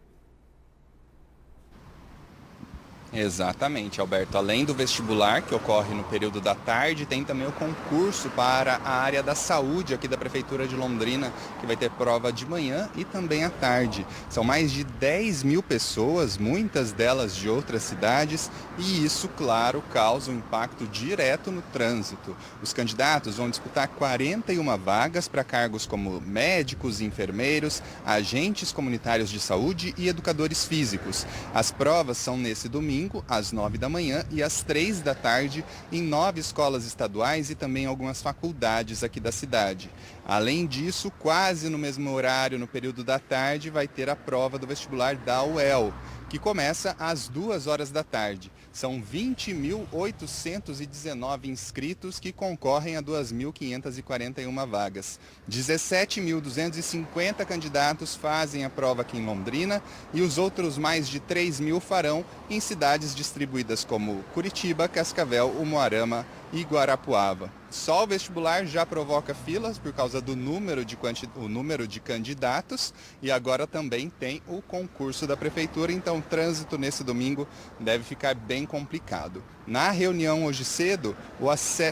Exatamente, Alberto. Além do vestibular, que ocorre no período da tarde, tem também o concurso para a área da saúde aqui da Prefeitura de Londrina, que vai ter prova de manhã e também à tarde. São mais de 10 mil pessoas, muitas delas de outras cidades, e isso, claro, causa um impacto direto no trânsito. Os candidatos vão disputar 41 vagas para cargos como médicos, enfermeiros, agentes comunitários de saúde e educadores físicos. As provas são nesse domingo, às 9 da manhã e às 3 da tarde, em 9 escolas estaduais e também algumas faculdades aqui da cidade. Além disso, quase no mesmo horário, no período da tarde, vai ter a prova do vestibular da UEL, que começa às 2 horas da tarde. São 20.819 inscritos que concorrem a 2.541 vagas. 17.250 candidatos fazem a prova aqui em Londrina e os outros mais de 3.000 farão em cidades distribuídas como Curitiba, Cascavel, Umuarama e Guarapuava. Só o vestibular já provoca filas por causa do número de candidatos e agora também tem o concurso da Prefeitura, então o trânsito nesse domingo deve ficar bem complicado. Na reunião hoje cedo,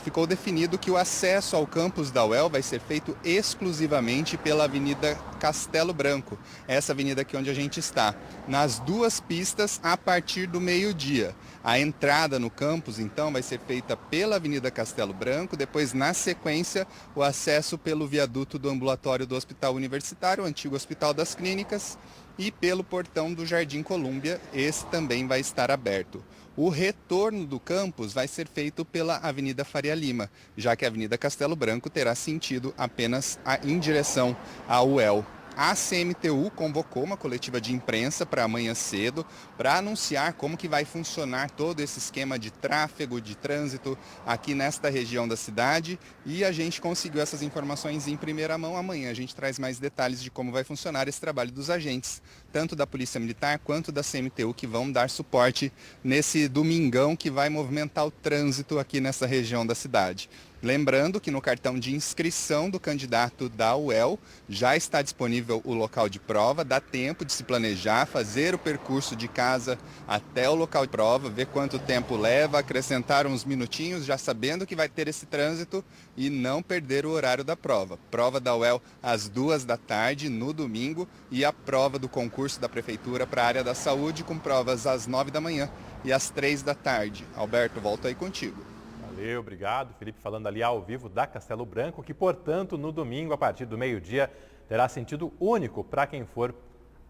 ficou definido que o acesso ao campus da UEL vai ser feito exclusivamente pela Avenida Castelo Branco, essa avenida aqui onde a gente está, nas 2 pistas a partir do meio-dia. A entrada no campus, então, vai ser feita pela Avenida Castelo Branco, depois, na sequência, o acesso pelo viaduto do ambulatório do Hospital Universitário, o antigo Hospital das Clínicas, e pelo portão do Jardim Colúmbia, esse também vai estar aberto. O retorno do campus vai ser feito pela Avenida Faria Lima, já que a Avenida Castelo Branco terá sentido apenas em direção à UEL. A CMTU convocou uma coletiva de imprensa para amanhã cedo para anunciar como que vai funcionar todo esse esquema de tráfego, de trânsito aqui nesta região da cidade e a gente conseguiu essas informações em primeira mão. Amanhã a gente traz mais detalhes de como vai funcionar esse trabalho dos agentes, tanto da Polícia Militar quanto da CMTU, que vão dar suporte nesse domingão que vai movimentar o trânsito aqui nessa região da cidade. Lembrando que no cartão de inscrição do candidato da UEL já está disponível o local de prova, dá tempo de se planejar, fazer o percurso de casa até o local de prova, ver quanto tempo leva, acrescentar uns minutinhos já sabendo que vai ter esse trânsito e não perder o horário da prova. Prova da UEL às 2 da tarde no domingo e a prova do concurso da Prefeitura para a área da saúde com provas às 9 da manhã e às 3 da tarde. Alberto, volto aí contigo. Valeu, obrigado. Felipe falando ali ao vivo da Castelo Branco, que, portanto, no domingo, a partir do meio-dia, terá sentido único para quem for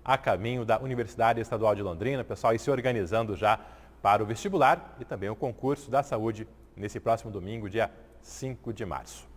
a caminho da Universidade Estadual de Londrina. Pessoal, aí se organizando já para o vestibular e também o concurso da saúde nesse próximo domingo, dia 5 de março.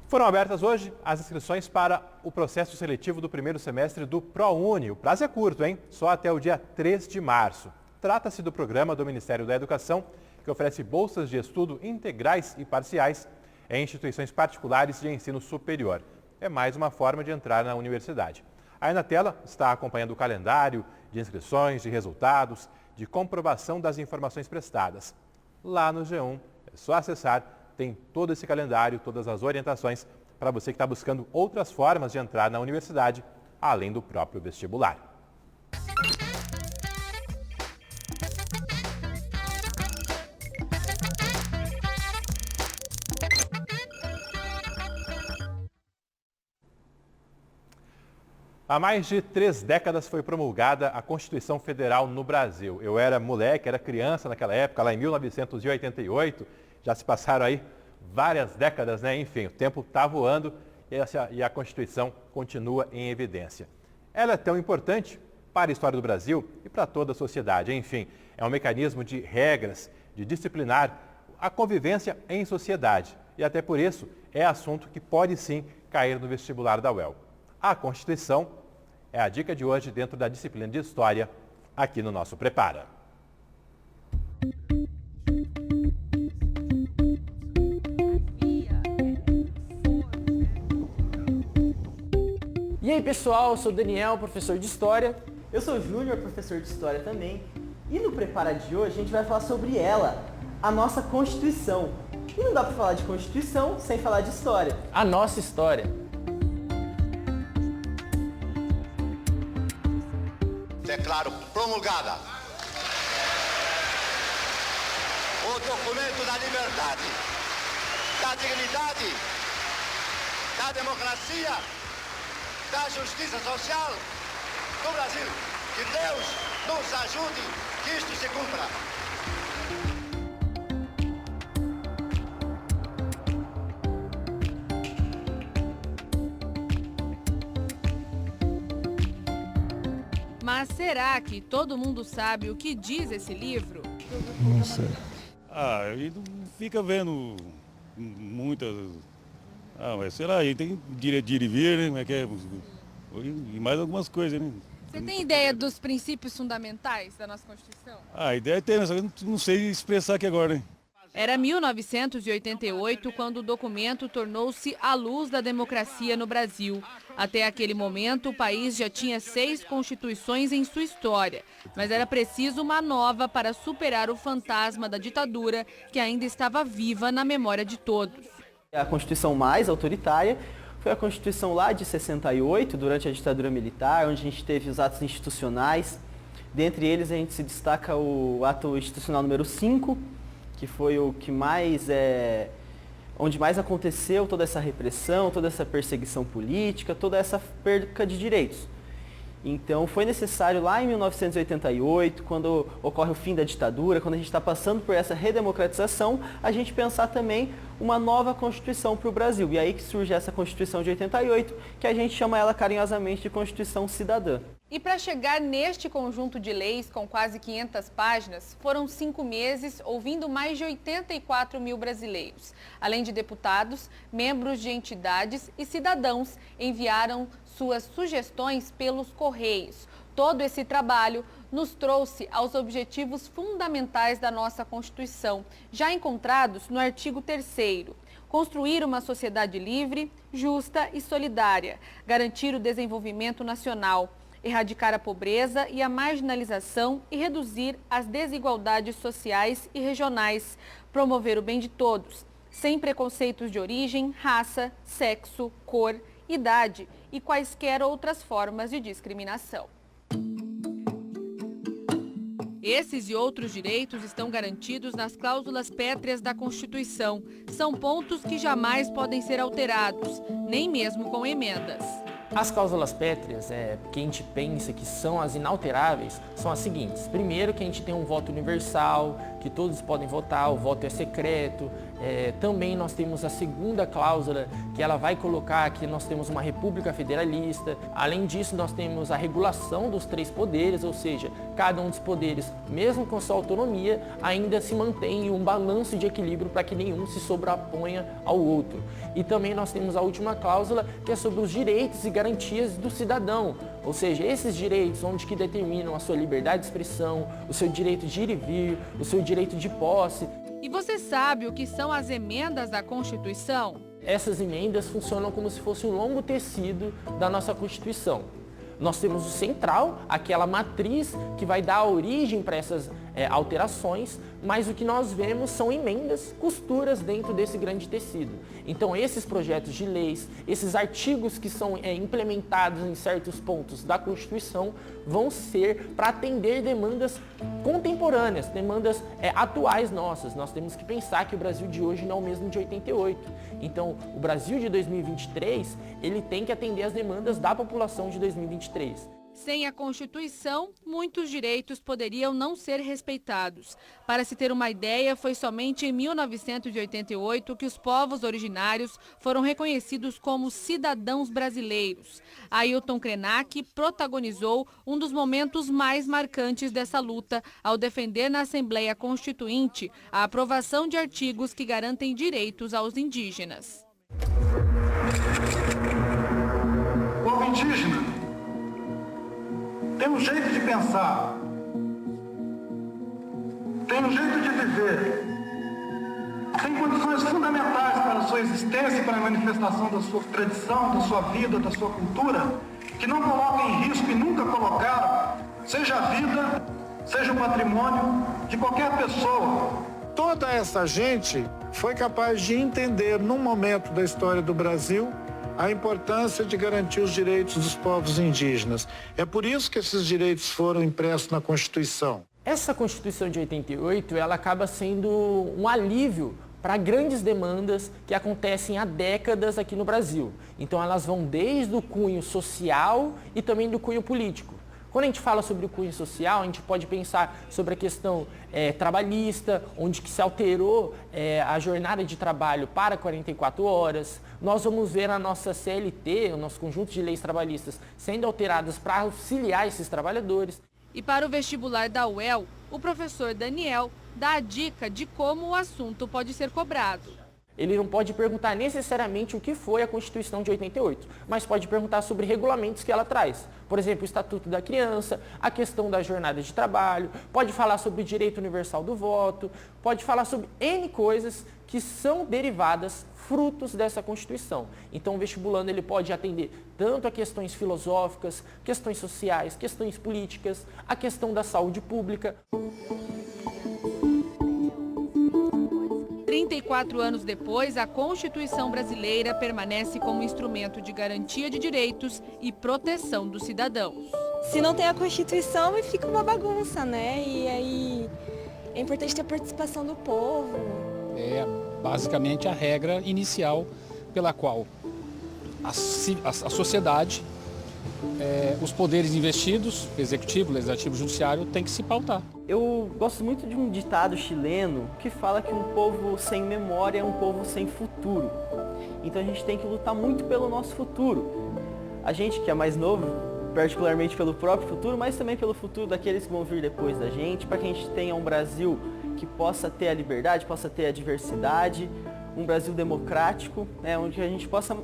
Foram abertas hoje as inscrições para o processo seletivo do primeiro semestre do ProUni. O prazo é curto, hein? Só até o dia 3 de março. Trata-se do programa do Ministério da Educação, que oferece bolsas de estudo integrais e parciais em instituições particulares de ensino superior. É mais uma forma de entrar na universidade. Aí na tela está acompanhando o calendário de inscrições, de resultados, de comprovação das informações prestadas. Lá no G1, é só acessar, tem todo esse calendário, todas as orientações para você que está buscando outras formas de entrar na universidade, além do próprio vestibular. Há mais de 3 décadas foi promulgada a Constituição Federal no Brasil. Eu era moleque, era criança naquela época, lá em 1988. Já se passaram aí várias décadas, né? Enfim, o tempo está voando e a Constituição continua em evidência. Ela é tão importante para a história do Brasil e para toda a sociedade. Enfim, é um mecanismo de regras, de disciplinar a convivência em sociedade. E até por isso é assunto que pode sim cair no vestibular da UEL. A Constituição é a dica de hoje dentro da disciplina de História, aqui no nosso Prepara. E aí pessoal, eu sou o Daniel, professor de História. Eu sou o Júnior, professor de História também. E no Prepara de hoje a gente vai falar sobre ela, a nossa Constituição. E não dá para falar de Constituição sem falar de História. A nossa história. Declaro promulgada. o documento da liberdade, da dignidade, da democracia, da justiça social do Brasil. Que Deus nos ajude que isto se cumpra. Mas será que todo mundo sabe o que diz esse livro? Não sei. Ele fica vendo muitas... mas sei lá, ele tem direito de ir e vir, né? Como é que é? E mais algumas coisas, né? Você tem ideia dos princípios fundamentais da nossa Constituição? A ideia é ter, mas eu não sei expressar aqui agora, né? Era 1988 quando o documento tornou-se a luz da democracia no Brasil. Até aquele momento, o país já tinha 6 constituições em sua história, mas era preciso uma nova para superar o fantasma da ditadura que ainda estava viva na memória de todos. A Constituição mais autoritária foi a Constituição lá de 68, durante a ditadura militar, onde a gente teve os atos institucionais. Dentre eles, a gente se destaca o ato institucional número 5, que foi o que onde mais aconteceu toda essa repressão, toda essa perseguição política, toda essa perca de direitos. Então foi necessário lá em 1988, quando ocorre o fim da ditadura, quando a gente está passando por essa redemocratização, a gente pensar também uma nova Constituição para o Brasil. E aí que surge essa Constituição de 88, que a gente chama ela carinhosamente de Constituição Cidadã. E para chegar neste conjunto de leis com quase 500 páginas, foram 5 meses ouvindo mais de 84 mil brasileiros. Além de deputados, membros de entidades e cidadãos enviaram suas sugestões pelos correios. Todo esse trabalho nos trouxe aos objetivos fundamentais da nossa Constituição, já encontrados no artigo 3º. Construir uma sociedade livre, justa e solidária, garantir o desenvolvimento nacional, erradicar a pobreza e a marginalização e reduzir as desigualdades sociais e regionais, promover o bem de todos, sem preconceitos de origem, raça, sexo, cor, idade e quaisquer outras formas de discriminação. Esses e outros direitos estão garantidos nas cláusulas pétreas da Constituição. São pontos que jamais podem ser alterados, nem mesmo com emendas. As cláusulas pétreas, que a gente pensa que são as inalteráveis, são as seguintes. Primeiro, que a gente tem um voto universal, que todos podem votar, o voto é secreto. Também nós temos a segunda cláusula, que ela vai colocar que nós temos uma república federalista. Além disso, nós temos a regulação dos 3 poderes, ou seja, cada um dos poderes, mesmo com sua autonomia, ainda se mantém em um balanço de equilíbrio para que nenhum se sobreponha ao outro. E também nós temos a última cláusula, que é sobre os direitos e garantias do cidadão, ou seja, esses direitos onde que determinam a sua liberdade de expressão, o seu direito de ir e vir, o seu direito de posse. E você sabe o que são as emendas da Constituição? Essas emendas funcionam como se fosse um longo tecido da nossa Constituição. Nós temos o central, aquela matriz que vai dar origem para essas alterações, mas o que nós vemos são emendas, costuras dentro desse grande tecido. Então esses projetos de leis, esses artigos que são implementados em certos pontos da Constituição vão ser para atender demandas contemporâneas, demandas atuais nossas. Nós temos que pensar que o Brasil de hoje não é o mesmo de 88. Então o Brasil de 2023, ele tem que atender às demandas da população de 2023. Sem a Constituição, muitos direitos poderiam não ser respeitados. Para se ter uma ideia, foi somente em 1988 que os povos originários foram reconhecidos como cidadãos brasileiros. Ailton Krenak protagonizou um dos momentos mais marcantes dessa luta ao defender na Assembleia Constituinte a aprovação de artigos que garantem direitos aos indígenas. O povo indígena tem um jeito de pensar, tem um jeito de viver, tem condições fundamentais para a sua existência e para a manifestação da sua tradição, da sua vida, da sua cultura, que não colocam em risco e nunca colocaram, seja a vida, seja o patrimônio de qualquer pessoa. Toda essa gente foi capaz de entender, num momento da história do Brasil, a importância de garantir os direitos dos povos indígenas. É por isso que esses direitos foram impressos na Constituição. Essa Constituição de 88, ela acaba sendo um alívio para grandes demandas que acontecem há décadas aqui no Brasil. Então elas vão desde o cunho social e também do cunho político. Quando a gente fala sobre o cunho social, a gente pode pensar sobre a questão trabalhista, onde que se alterou a jornada de trabalho para 44 horas. Nós vamos ver a nossa CLT, o nosso conjunto de leis trabalhistas, sendo alteradas para auxiliar esses trabalhadores. E para o vestibular da UEL, o professor Daniel dá a dica de como o assunto pode ser cobrado. Ele não pode perguntar necessariamente o que foi a Constituição de 88, mas pode perguntar sobre regulamentos que ela traz. Por exemplo, o Estatuto da Criança, a questão da jornada de trabalho, pode falar sobre o direito universal do voto, pode falar sobre N coisas que são derivadas, frutos dessa Constituição. Então, o vestibulando ele pode atender tanto a questões filosóficas, questões sociais, questões políticas, a questão da saúde pública. 34 anos depois, a Constituição brasileira permanece como instrumento de garantia de direitos e proteção dos cidadãos. Se não tem a Constituição, fica uma bagunça, né? E aí é importante ter a participação do povo. É basicamente a regra inicial pela qual a sociedade, os poderes investidos, executivo, legislativo, judiciário, tem que se pautar. Eu gosto muito de um ditado chileno que fala que um povo sem memória é um povo sem futuro. Então a gente tem que lutar muito pelo nosso futuro. A gente que é mais novo, particularmente pelo próprio futuro, mas também pelo futuro daqueles que vão vir depois da gente, para que a gente tenha um Brasil que possa ter a liberdade, possa ter a diversidade, um Brasil democrático, onde a gente possa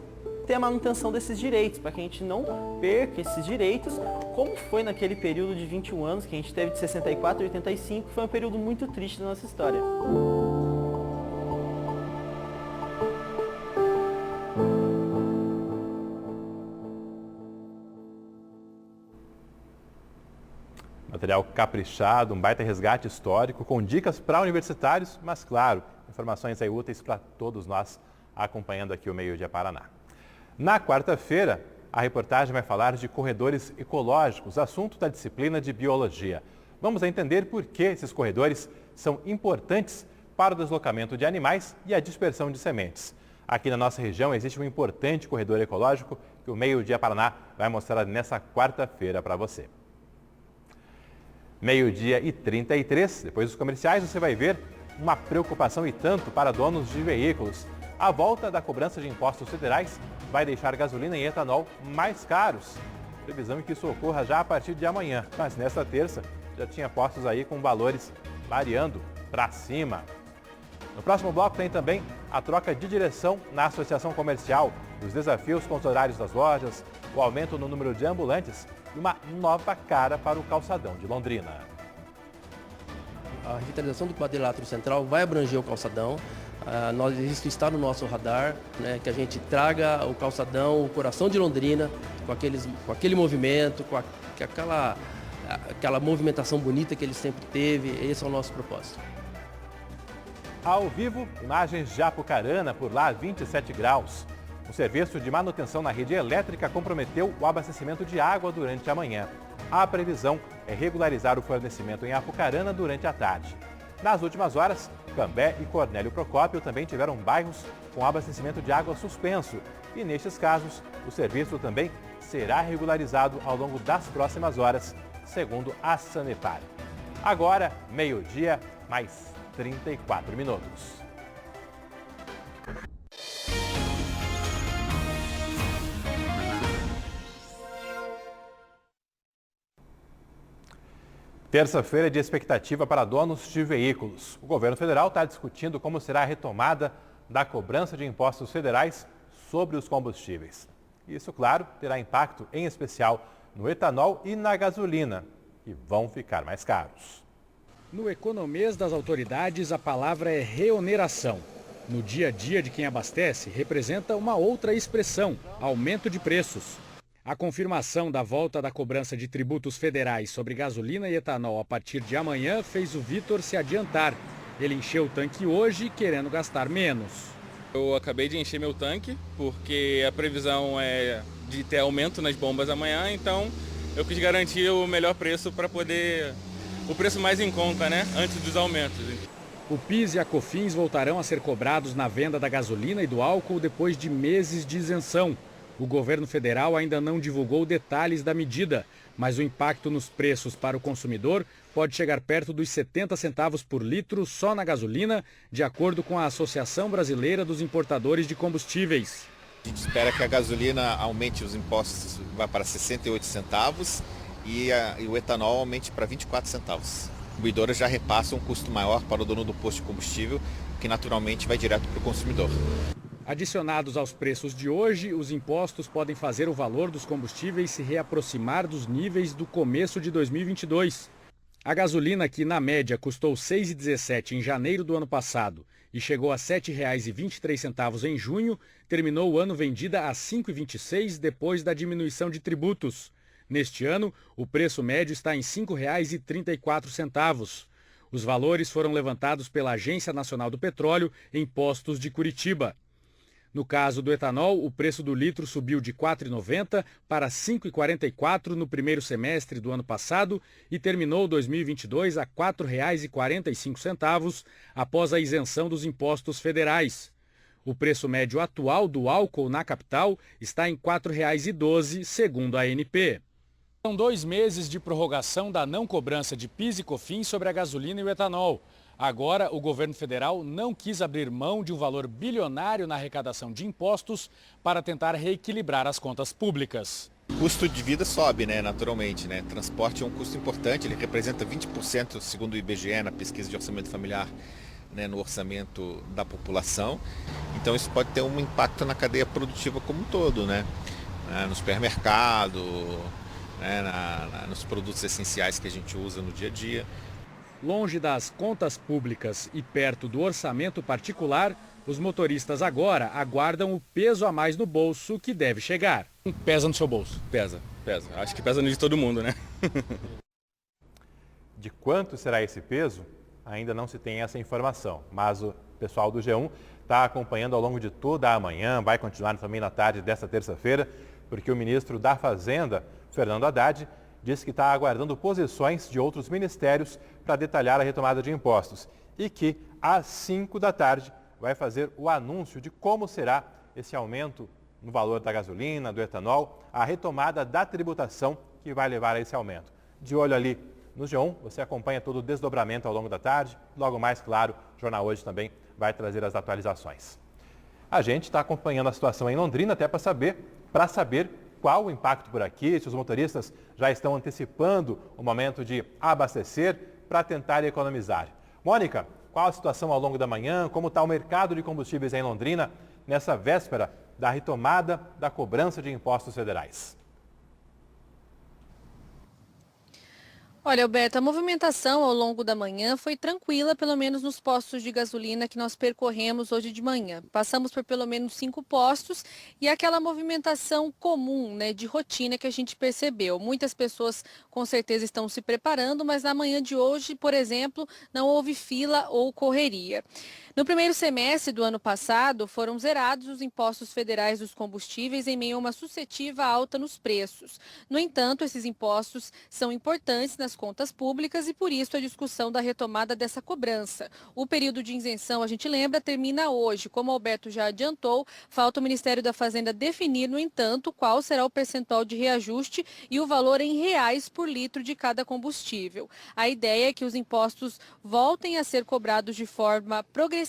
ter a manutenção desses direitos, para que a gente não perca esses direitos, como foi naquele período de 21 anos que a gente teve de 64 a 85, que foi um período muito triste da nossa história. Material caprichado, um baita resgate histórico, com dicas para universitários, mas claro, informações aí úteis para todos nós acompanhando aqui o Meio Dia Paraná. Na quarta-feira, a reportagem vai falar de corredores ecológicos, assunto da disciplina de Biologia. Vamos entender por que esses corredores são importantes para o deslocamento de animais e a dispersão de sementes. Aqui na nossa região existe um importante corredor ecológico que o Meio Dia Paraná vai mostrar nessa quarta-feira para você. 12h33, depois dos comerciais, você vai ver uma preocupação e tanto para donos de veículos. A volta da cobrança de impostos federais vai deixar gasolina e etanol mais caros. Previsão é que isso ocorra já a partir de amanhã, mas nesta terça já tinha postos aí com valores variando para cima. No próximo bloco tem também a troca de direção na associação comercial, os desafios com os horários das lojas, o aumento no número de ambulantes e uma nova cara para o calçadão de Londrina. A revitalização do quadrilátero central vai abranger o calçadão. Isso está no nosso radar, né, que a gente traga o calçadão, o coração de Londrina, com aquele movimento, com aquela movimentação bonita que ele sempre teve. Esse é o nosso propósito. Ao vivo, imagens de Apucarana, por lá 27 graus. O serviço de manutenção na rede elétrica comprometeu o abastecimento de água durante a manhã. A previsão é regularizar o fornecimento em Apucarana durante a tarde. Nas últimas horas, Cambé e Cornélio Procópio também tiveram bairros com abastecimento de água suspenso. E nestes casos, o serviço também será regularizado ao longo das próximas horas, segundo a Sanepar. Agora, meio-dia, mais 34 minutos. Terça-feira de expectativa para donos de veículos. O governo federal está discutindo como será a retomada da cobrança de impostos federais sobre os combustíveis. Isso, claro, terá impacto em especial no etanol e na gasolina, que vão ficar mais caros. No economês das autoridades, a palavra é reoneração. No dia a dia de quem abastece, representa uma outra expressão, aumento de preços. A confirmação da volta da cobrança de tributos federais sobre gasolina e etanol a partir de amanhã fez o Vitor se adiantar. Ele encheu o tanque hoje, querendo gastar menos. Eu acabei de encher meu tanque, porque a previsão é de ter aumento nas bombas amanhã, então eu quis garantir o melhor preço para poder o preço mais em conta, né, antes dos aumentos. O PIS e a COFINS voltarão a ser cobrados na venda da gasolina e do álcool depois de meses de isenção. O governo federal ainda não divulgou detalhes da medida, mas o impacto nos preços para o consumidor pode chegar perto dos 70 centavos por litro só na gasolina, de acordo com a Associação Brasileira dos Importadores de Combustíveis. A gente espera que a gasolina aumente os impostos, vá para 68 centavos e o etanol aumente para 24 centavos. As distribuidoras já repassam um custo maior para o dono do posto de combustível, que naturalmente vai direto para o consumidor. Adicionados aos preços de hoje, os impostos podem fazer o valor dos combustíveis se reaproximar dos níveis do começo de 2022. A gasolina, que na média custou R$ 6,17 em janeiro do ano passado e chegou a R$ 7,23 em junho, terminou o ano vendida a R$ 5,26 depois da diminuição de tributos. Neste ano, o preço médio está em R$ 5,34. Os valores foram levantados pela Agência Nacional do Petróleo em postos de Curitiba. No caso do etanol, o preço do litro subiu de R$ 4,90 para R$ 5,44 no primeiro semestre do ano passado e terminou 2022 a R$ 4,45 após a isenção dos impostos federais. O preço médio atual do álcool na capital está em R$ 4,12, segundo a ANP. São 2 meses de prorrogação da não cobrança de PIS e COFINS sobre a gasolina e o etanol. Agora, o governo federal não quis abrir mão de um valor bilionário na arrecadação de impostos para tentar reequilibrar as contas públicas. O custo de vida sobe, naturalmente. Transporte é um custo importante, ele representa 20%, segundo o IBGE, na pesquisa de orçamento familiar, no orçamento da população. Então isso pode ter um impacto na cadeia produtiva como um todo, no supermercado, nos produtos essenciais que a gente usa no dia a dia. Longe das contas públicas e perto do orçamento particular, os motoristas agora aguardam o peso a mais no bolso que deve chegar. Pesa no seu bolso? Pesa. Acho que pesa no de todo mundo, De quanto será esse peso? Ainda não se tem essa informação, mas o pessoal do G1 está acompanhando ao longo de toda a manhã, vai continuar também na tarde desta terça-feira, porque o ministro da Fazenda, Fernando Haddad, disse que está aguardando posições de outros ministérios para detalhar a retomada de impostos e que, às 5 da tarde, vai fazer o anúncio de como será esse aumento no valor da gasolina, do etanol, a retomada da tributação que vai levar a esse aumento. De olho ali no G1, você acompanha todo o desdobramento ao longo da tarde. Logo mais, claro, o Jornal Hoje também vai trazer as atualizações. A gente está acompanhando a situação em Londrina até para saber qual o impacto por aqui, se os motoristas já estão antecipando o momento de abastecer para tentar economizar. Mônica, qual a situação ao longo da manhã? Como está o mercado de combustíveis em Londrina nessa véspera da retomada da cobrança de impostos federais? Olha, Alberto, a movimentação ao longo da manhã foi tranquila, pelo menos nos postos de gasolina que nós percorremos hoje de manhã. Passamos por pelo menos 5 postos e aquela movimentação comum, de rotina que a gente percebeu. Muitas pessoas com certeza estão se preparando, mas na manhã de hoje, por exemplo, não houve fila ou correria. No primeiro semestre do ano passado, foram zerados os impostos federais dos combustíveis em meio a uma sucessiva alta nos preços. No entanto, esses impostos são importantes nas contas públicas e por isso a discussão da retomada dessa cobrança. O período de isenção, a gente lembra, termina hoje. Como o Alberto já adiantou, falta o Ministério da Fazenda definir, no entanto, qual será o percentual de reajuste e o valor em reais por litro de cada combustível. A ideia é que os impostos voltem a ser cobrados de forma progressiva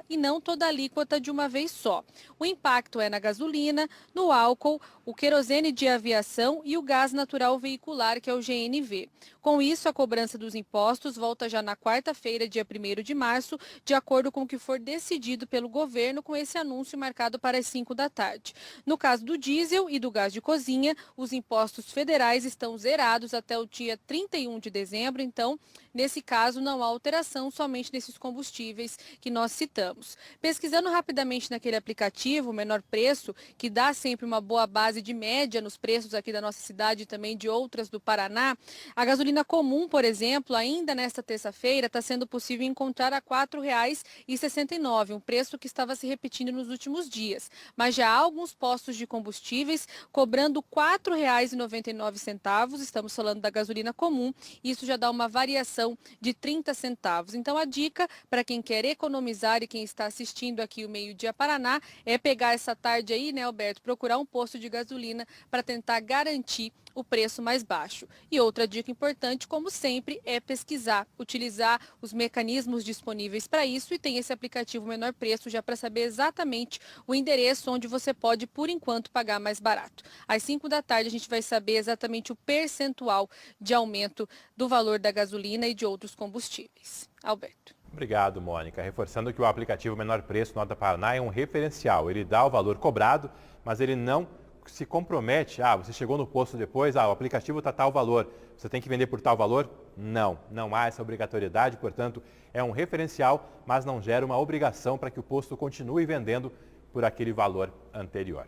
e não toda a alíquota de uma vez só. O impacto é na gasolina, no álcool, o querosene de aviação e o gás natural veicular, que é o GNV. Com isso, a cobrança dos impostos volta já na quarta-feira, dia 1º de março, de acordo com o que for decidido pelo governo, com esse anúncio marcado para as 5 da tarde. No caso do diesel e do gás de cozinha, os impostos federais estão zerados até o dia 31 de dezembro, então, Nesse caso, não há alteração, somente nesses combustíveis que nós citamos. Pesquisando rapidamente naquele aplicativo, o menor preço, que dá sempre uma boa base de média nos preços aqui da nossa cidade e também de outras do Paraná, a gasolina comum, por exemplo, ainda nesta terça-feira, está sendo possível encontrar a R$ 4,69, um preço que estava se repetindo nos últimos dias. Mas já há alguns postos de combustíveis cobrando R$ 4,99, estamos falando da gasolina comum, isso já dá uma variação de 30 centavos. Então a dica para quem quer economizar e quem está assistindo aqui o Meio-Dia Paraná é pegar essa tarde aí, né, Alberto, procurar um posto de gasolina para tentar garantir o preço mais baixo. E outra dica importante, como sempre, é pesquisar, utilizar os mecanismos disponíveis para isso, e tem esse aplicativo Menor Preço já para saber exatamente o endereço onde você pode, por enquanto, pagar mais barato. Às 5 da tarde a gente vai saber exatamente o percentual de aumento do valor da gasolina e de outros combustíveis. Alberto. Obrigado, Mônica. Reforçando que o aplicativo Menor Preço Nota Paraná é um referencial. Ele dá o valor cobrado, mas ele não se compromete. Você chegou no posto depois, o aplicativo está tal valor, você tem que vender por tal valor? Não há essa obrigatoriedade, portanto, é um referencial, mas não gera uma obrigação para que o posto continue vendendo por aquele valor anterior.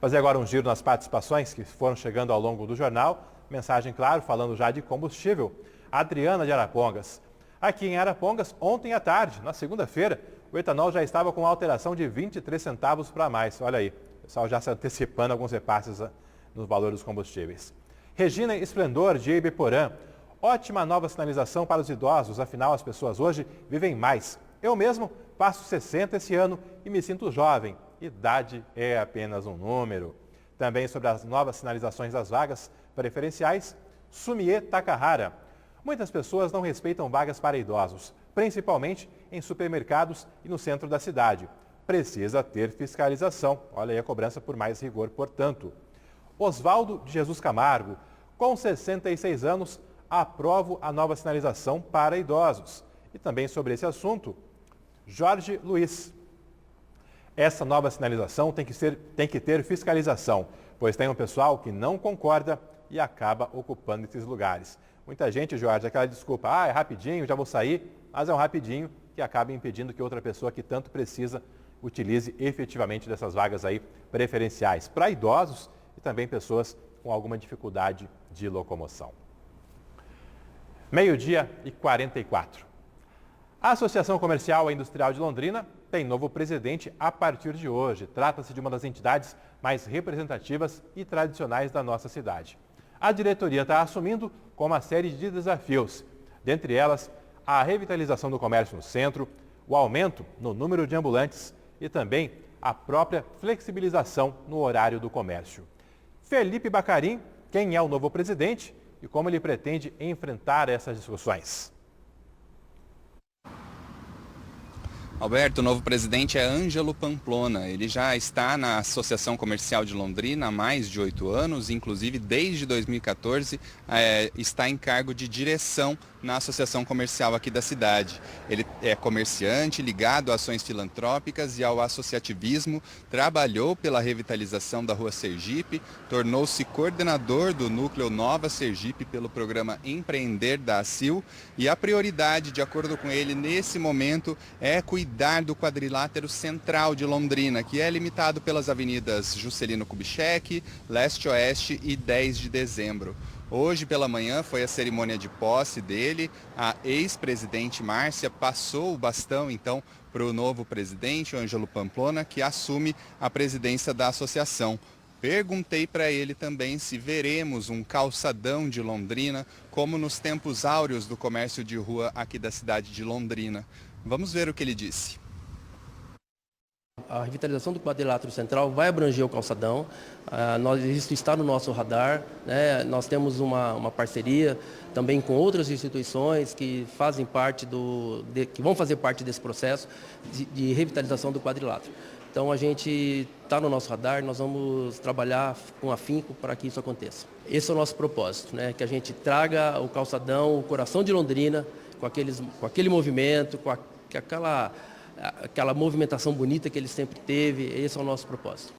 Fazer agora um giro nas participações que foram chegando ao longo do jornal. Mensagem, claro, falando já de combustível. Adriana de Arapongas. Aqui em Arapongas, ontem à tarde, na segunda-feira, o etanol já estava com alteração de 23 centavos para mais. Olha aí. O pessoal já se antecipando alguns repasses no valor dos combustíveis. Regina Esplendor, de Ibiporã. Ótima nova sinalização para os idosos, afinal as pessoas hoje vivem mais. Eu mesmo passo 60 esse ano e me sinto jovem. Idade é apenas um número. Também sobre as novas sinalizações das vagas preferenciais, Sumie Takahara. Muitas pessoas não respeitam vagas para idosos, principalmente em supermercados e no centro da cidade. Precisa ter fiscalização. Olha aí a cobrança por mais rigor, portanto. Osvaldo de Jesus Camargo, com 66 anos, aprovo a nova sinalização para idosos. E também sobre esse assunto, Jorge Luiz. Essa nova sinalização tem que ter fiscalização, pois tem um pessoal que não concorda e acaba ocupando esses lugares. Muita gente, Jorge, aquela desculpa, é rapidinho, já vou sair, mas é um rapidinho que acaba impedindo que outra pessoa que tanto precisa utilize efetivamente dessas vagas aí preferenciais para idosos e também pessoas com alguma dificuldade de locomoção. 12h44. A Associação Comercial e Industrial de Londrina tem novo presidente a partir de hoje. Trata-se de uma das entidades mais representativas e tradicionais da nossa cidade. A diretoria está assumindo com uma série de desafios, dentre elas a revitalização do comércio no centro, o aumento no número de ambulantes e também a própria flexibilização no horário do comércio. Felipe Bacarim, quem é o novo presidente e como ele pretende enfrentar essas discussões. Alberto, o novo presidente é Ângelo Pamplona. Ele já está na Associação Comercial de Londrina há mais de 8 anos, inclusive desde 2014 está em cargo de direção na Associação Comercial aqui da cidade. Ele é comerciante, ligado a ações filantrópicas e ao associativismo, trabalhou pela revitalização da Rua Sergipe, tornou-se coordenador do Núcleo Nova Sergipe pelo programa Empreender da ACIL e a prioridade, de acordo com ele, nesse momento é cuidar do quadrilátero central de Londrina, que é limitado pelas avenidas Juscelino Kubitschek, Leste-Oeste e 10 de Dezembro. Hoje pela manhã foi a cerimônia de posse dele, a ex-presidente Márcia passou o bastão então para o novo presidente, o Ângelo Pamplona, que assume a presidência da associação. Perguntei para ele também se veremos um calçadão de Londrina, como nos tempos áureos do comércio de rua aqui da cidade de Londrina. Vamos ver o que ele disse. A revitalização do quadrilátero central vai abranger o calçadão, isso está no nosso radar, né? Nós temos uma parceria também com outras instituições que fazem parte que vão fazer parte desse processo de revitalização do quadrilátero. Então a gente está no nosso radar, nós vamos trabalhar com afinco para que isso aconteça. Esse é o nosso propósito, né? Que a gente traga o calçadão, o coração de Londrina, com aquele movimento, com aquela movimentação bonita que ele sempre teve. Esse é o nosso propósito.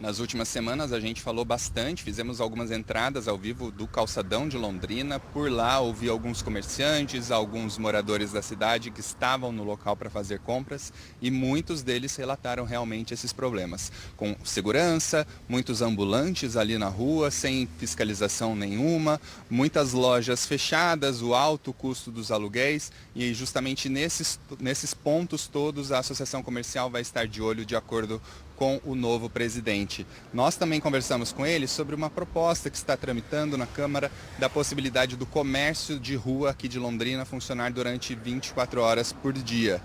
Nas últimas semanas a gente falou bastante, fizemos algumas entradas ao vivo do calçadão de Londrina. Por lá ouvi alguns comerciantes, alguns moradores da cidade que estavam no local para fazer compras e muitos deles relataram realmente esses problemas. Com segurança, muitos ambulantes ali na rua, sem fiscalização nenhuma, muitas lojas fechadas, o alto custo dos aluguéis e justamente nesses pontos todos a Associação Comercial vai estar de olho de acordo com o novo presidente. Nós também conversamos com ele sobre uma proposta que está tramitando na Câmara da possibilidade do comércio de rua aqui de Londrina funcionar durante 24 horas por dia.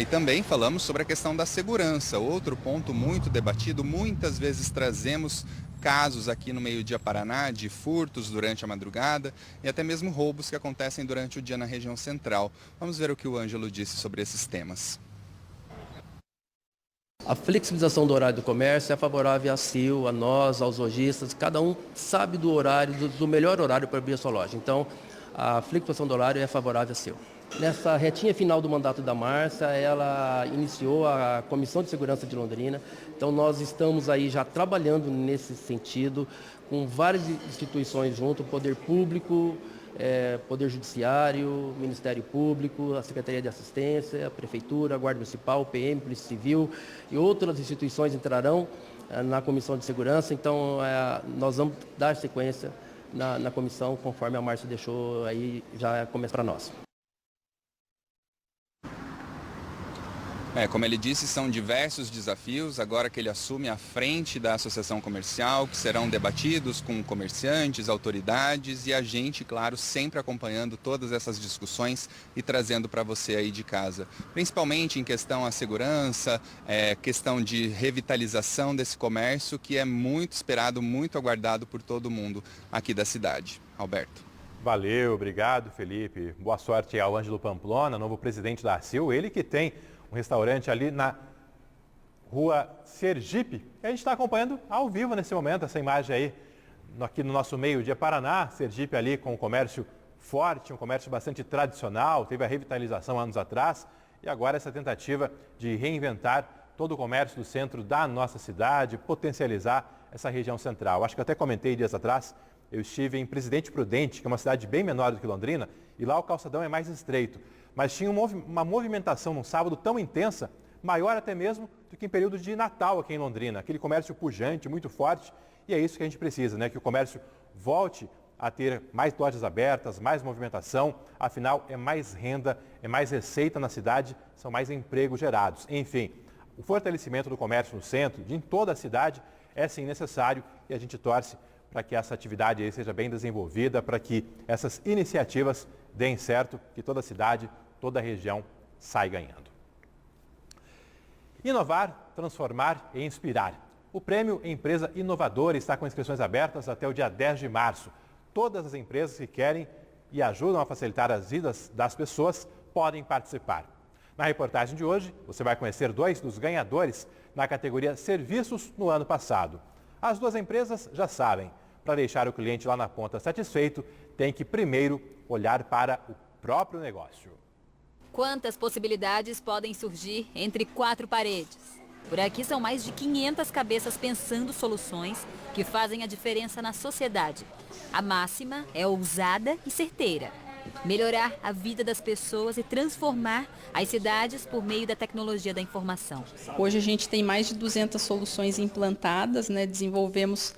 E também falamos sobre a questão da segurança, outro ponto muito debatido. Muitas vezes trazemos casos aqui no Meio-Dia Paraná de furtos durante a madrugada e até mesmo roubos que acontecem durante o dia na região central. Vamos ver o que o Ângelo disse sobre esses temas. A flexibilização do horário do comércio é favorável à CIL, a nós, aos lojistas. Cada um sabe do horário, do melhor horário para abrir a sua loja. Então, a flexibilização do horário é favorável à CIL. Nessa retinha final do mandato da Márcia, ela iniciou a Comissão de Segurança de Londrina. Então, nós estamos aí já trabalhando nesse sentido, com várias instituições junto, Poder Público, Poder Judiciário, Ministério Público, a Secretaria de Assistência, a Prefeitura, a Guarda Municipal, PM, Polícia Civil e outras instituições entrarão na Comissão de Segurança. Então, nós vamos dar sequência na comissão, conforme a Márcia deixou aí, já começa para nós. Como ele disse, são diversos desafios, agora que ele assume a frente da Associação Comercial, que serão debatidos com comerciantes, autoridades e a gente, claro, sempre acompanhando todas essas discussões e trazendo para você aí de casa. Principalmente em questão à segurança, questão de revitalização desse comércio, que é muito esperado, muito aguardado por todo mundo aqui da cidade. Alberto. Valeu, obrigado, Felipe. Boa sorte ao Ângelo Pamplona, novo presidente da ACIL, ele que tem um restaurante ali na rua Sergipe. E a gente está acompanhando ao vivo nesse momento essa imagem aí, aqui no nosso Meio-Dia Paraná. Sergipe ali com um comércio forte, um comércio bastante tradicional, teve a revitalização anos atrás e agora essa tentativa de reinventar todo o comércio do centro da nossa cidade, potencializar essa região central. Acho que eu até comentei dias atrás, eu estive em Presidente Prudente, que é uma cidade bem menor do que Londrina, e lá o calçadão é mais estreito. Mas tinha uma movimentação num sábado tão intensa, maior até mesmo do que em período de Natal aqui em Londrina. Aquele comércio pujante, muito forte, e é isso que a gente precisa, né? Que o comércio volte a ter mais lojas abertas, mais movimentação, afinal é mais renda, é mais receita na cidade, são mais empregos gerados. Enfim, o fortalecimento do comércio no centro, em toda a cidade, é sim necessário e a gente torce para que essa atividade aí seja bem desenvolvida, para que essas iniciativas deem certo, que toda a cidade, toda a região sai ganhando. Inovar, transformar e inspirar. O Prêmio Empresa Inovadora está com inscrições abertas até o dia 10 de março. Todas as empresas que querem e ajudam a facilitar as vidas das pessoas podem participar. Na reportagem de hoje, você vai conhecer 2 dos ganhadores na categoria Serviços no ano passado. As 2 empresas já sabem, para deixar o cliente lá na ponta satisfeito, tem que primeiro olhar para o próprio negócio. Quantas possibilidades podem surgir entre 4 paredes? Por aqui são mais de 500 cabeças pensando soluções que fazem a diferença na sociedade. A máxima é ousada e certeira. Melhorar a vida das pessoas e transformar as cidades por meio da tecnologia da informação. Hoje a gente tem mais de 200 soluções implantadas, né? Desenvolvemos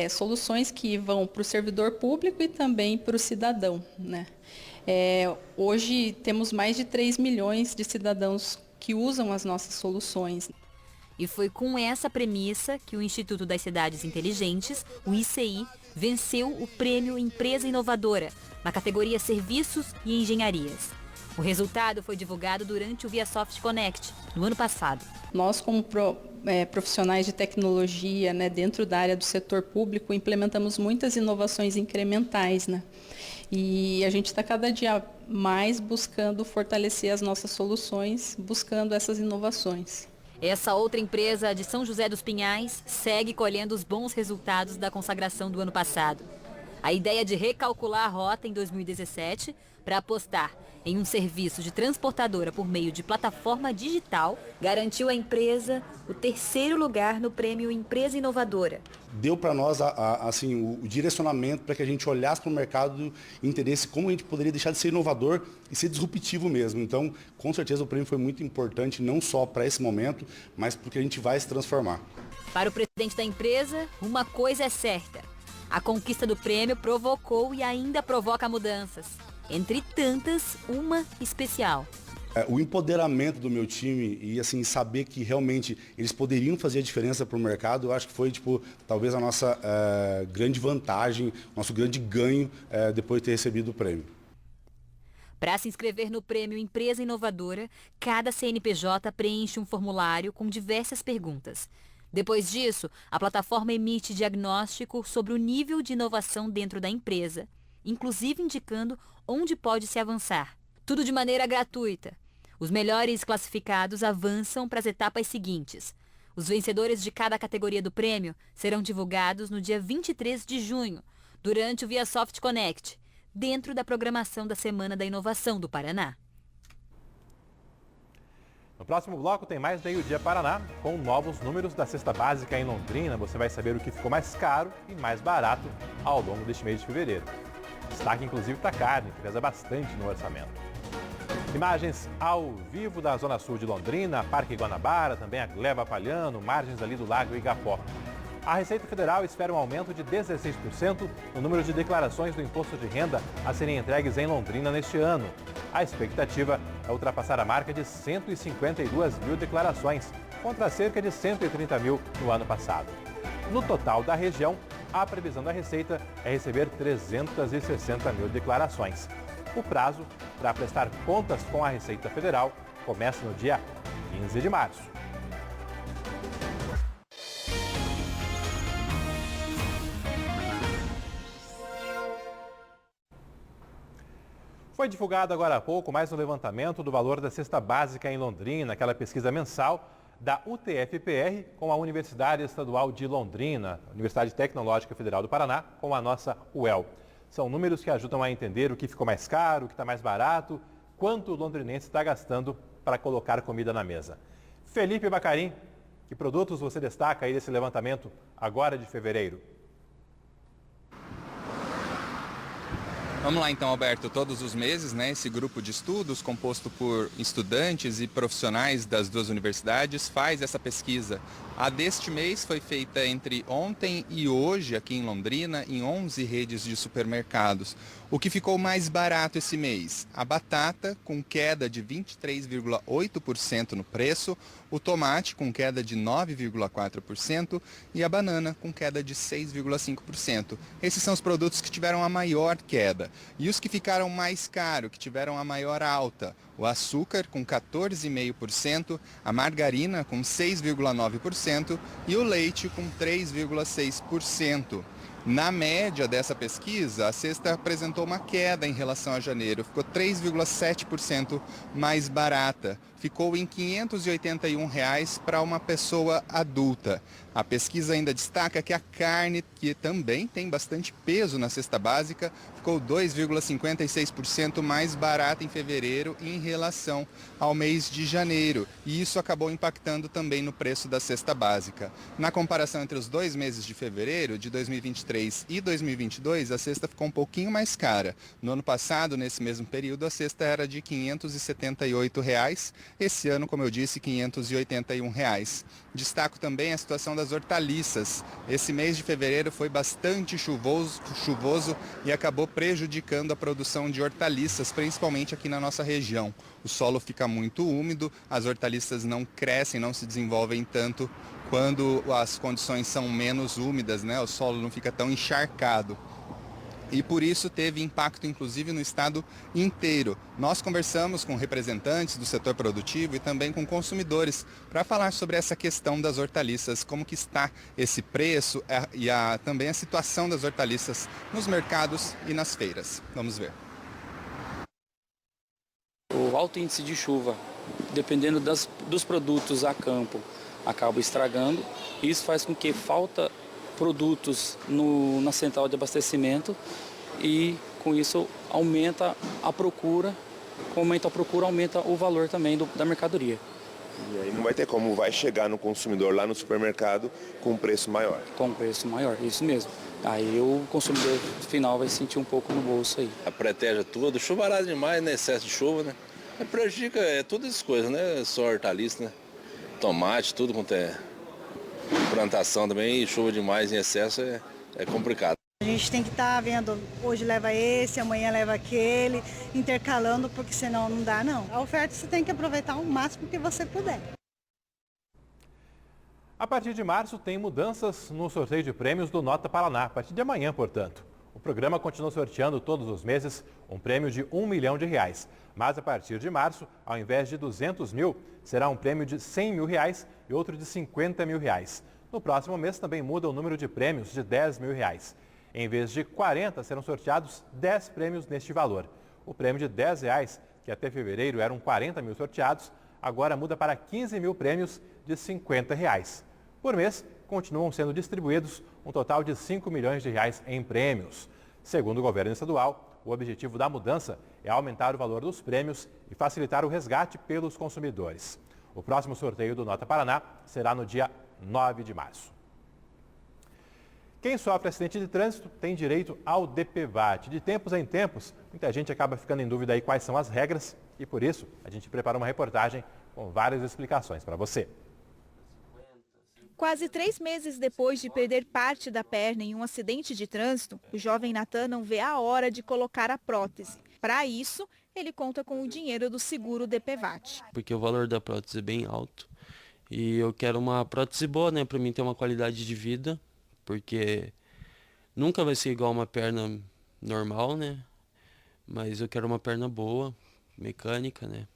soluções que vão para o servidor público e também para o cidadão, né? Hoje temos mais de 3 milhões de cidadãos que usam as nossas soluções. E foi com essa premissa que o Instituto das Cidades Inteligentes, o ICI, venceu o Prêmio Empresa Inovadora, na categoria Serviços e Engenharias. O resultado foi divulgado durante o ViaSoft Connect, no ano passado. Nós, como profissionais de tecnologia, né, dentro da área do setor público, implementamos muitas inovações incrementais, né? E a gente está cada dia mais buscando fortalecer as nossas soluções, buscando essas inovações. Essa outra empresa de São José dos Pinhais segue colhendo os bons resultados da consagração do ano passado. A ideia de recalcular a rota em 2017 para apostar em um serviço de transportadora por meio de plataforma digital garantiu à empresa o 3º lugar no prêmio Empresa Inovadora. Deu para nós assim, o direcionamento para que a gente olhasse para o mercado e entendesse como a gente poderia deixar de ser inovador e ser disruptivo mesmo. Então, com certeza o prêmio foi muito importante, não só para esse momento, mas porque a gente vai se transformar. Para o presidente da empresa, uma coisa é certa. A conquista do prêmio provocou e ainda provoca mudanças. Entre tantas, uma especial. O empoderamento do meu time e assim saber que realmente eles poderiam fazer a diferença para o mercado, eu acho que foi talvez a nossa grande vantagem, nosso grande ganho depois de ter recebido o prêmio. Para se inscrever no prêmio Empresa Inovadora, cada CNPJ preenche um formulário com diversas perguntas. Depois disso, a plataforma emite diagnóstico sobre o nível de inovação dentro da empresa, inclusive indicando onde pode se avançar. Tudo de maneira gratuita. Os melhores classificados avançam para as etapas seguintes. Os vencedores de cada categoria do prêmio serão divulgados no dia 23 de junho, durante o ViaSoft Connect, dentro da programação da Semana da Inovação do Paraná. No próximo bloco tem mais Meio-Dia Paraná, com novos números da cesta básica em Londrina. Você vai saber o que ficou mais caro e mais barato ao longo deste mês de fevereiro. Destaque inclusive para a carne, que pesa bastante no orçamento. Imagens ao vivo da Zona Sul de Londrina, Parque Guanabara, também a Gleba Palhano, margens ali do Lago Igapó. A Receita Federal espera um aumento de 16% no número de declarações do imposto de renda a serem entregues em Londrina neste ano. A expectativa é ultrapassar a marca de 152 mil declarações, contra cerca de 130 mil no ano passado. No total da região, a previsão da Receita é receber 360 mil declarações. O prazo para prestar contas com a Receita Federal começa no dia 15 de março. Foi divulgado agora há pouco mais um levantamento do valor da cesta básica em Londrina, aquela pesquisa mensal da UTF-PR com a Universidade Estadual de Londrina, Universidade Tecnológica Federal do Paraná, com a nossa UEL. São números que ajudam a entender o que ficou mais caro, o que está mais barato, quanto o londrinense está gastando para colocar comida na mesa. Felipe Bacarim, que produtos você destaca aí desse levantamento agora de fevereiro? Vamos lá então, Alberto. Todos os meses, esse grupo de estudos, composto por estudantes e profissionais das duas universidades, faz essa pesquisa. A deste mês foi feita entre ontem e hoje, aqui em Londrina, em 11 redes de supermercados. O que ficou mais barato esse mês? A batata, com queda de 23,8% no preço, o tomate, com queda de 9,4% e a banana, com queda de 6,5%. Esses são os produtos que tiveram a maior queda. E os que ficaram mais caros, que tiveram a maior alta? O açúcar, com 14,5%, a margarina, com 6,9% e o leite, com 3,6%. Na média dessa pesquisa, a cesta apresentou uma queda em relação a janeiro, ficou 3,7% mais barata, ficou em R$ 581 para uma pessoa adulta. A pesquisa ainda destaca que a carne, que também tem bastante peso na cesta básica, ficou 2,56% mais barata em fevereiro em relação ao mês de janeiro. E isso acabou impactando também no preço da cesta básica. Na comparação entre os 2 meses de fevereiro de 2023 e 2022, a cesta ficou um pouquinho mais cara. No ano passado, nesse mesmo período, a cesta era de R$ 578. Esse ano, como eu disse, R$ 581. Destaco também a situação das hortaliças. Esse mês de fevereiro foi bastante chuvoso e acabou prejudicando a produção de hortaliças, principalmente aqui na nossa região. O solo fica muito úmido, as hortaliças não crescem, não se desenvolvem tanto quando as condições são menos úmidas, o solo não fica tão encharcado. E por isso teve impacto inclusive no estado inteiro. Nós conversamos com representantes do setor produtivo e também com consumidores para falar sobre essa questão das hortaliças, como que está esse preço e também a situação das hortaliças nos mercados e nas feiras. Vamos ver. O alto índice de chuva, dependendo dos produtos a campo, acaba estragando. Isso faz com que produtos na central de abastecimento e com isso aumenta a procura. Com aumenta a procura, aumenta o valor também da mercadoria. E aí não vai ter como vai chegar no consumidor lá no supermercado com um preço maior. Com um preço maior, isso mesmo. Aí o consumidor final vai sentir um pouco no bolso aí. A protege tudo, chuvarada demais, né? Excesso de chuva, né? Prejudica todas as coisas, né? Só hortaliça, né? Tomate, tudo quanto é plantação também, e chuva demais em excesso é complicado. A gente tem que estar vendo, hoje leva esse, amanhã leva aquele, intercalando, porque senão não dá não. A oferta você tem que aproveitar o máximo que você puder. A partir de março tem mudanças no sorteio de prêmios do Nota Paraná, a partir de amanhã, portanto. O programa continua sorteando todos os meses um prêmio de R$1 milhão, mas a partir de março, ao invés de 200 mil, será um prêmio de R$100 mil e outro de R$50 mil. No próximo mês também muda o número de prêmios de R$10 mil. Em vez de 40, serão sorteados 10 prêmios neste valor. O prêmio de R$10, que até fevereiro eram 40 mil sorteados, agora muda para 15 mil prêmios de R$50. Por mês, continuam sendo distribuídos um total de R$5 milhões em prêmios. Segundo o governo estadual, o objetivo da mudança é aumentar o valor dos prêmios e facilitar o resgate pelos consumidores. O próximo sorteio do Nota Paraná será no dia 9 de março. Quem sofre acidente de trânsito tem direito ao DPVAT. De tempos em tempos, muita gente acaba ficando em dúvida aí quais são as regras e por isso a gente preparou uma reportagem com várias explicações para você. Quase 3 meses depois de perder parte da perna em um acidente de trânsito, o jovem Natan não vê a hora de colocar a prótese. Para isso, ele conta com o dinheiro do seguro DPVAT. Porque o valor da prótese é bem alto e eu quero uma prótese boa, né, para mim ter uma qualidade de vida, porque nunca vai ser igual uma perna normal, né, mas eu quero uma perna boa, mecânica, né,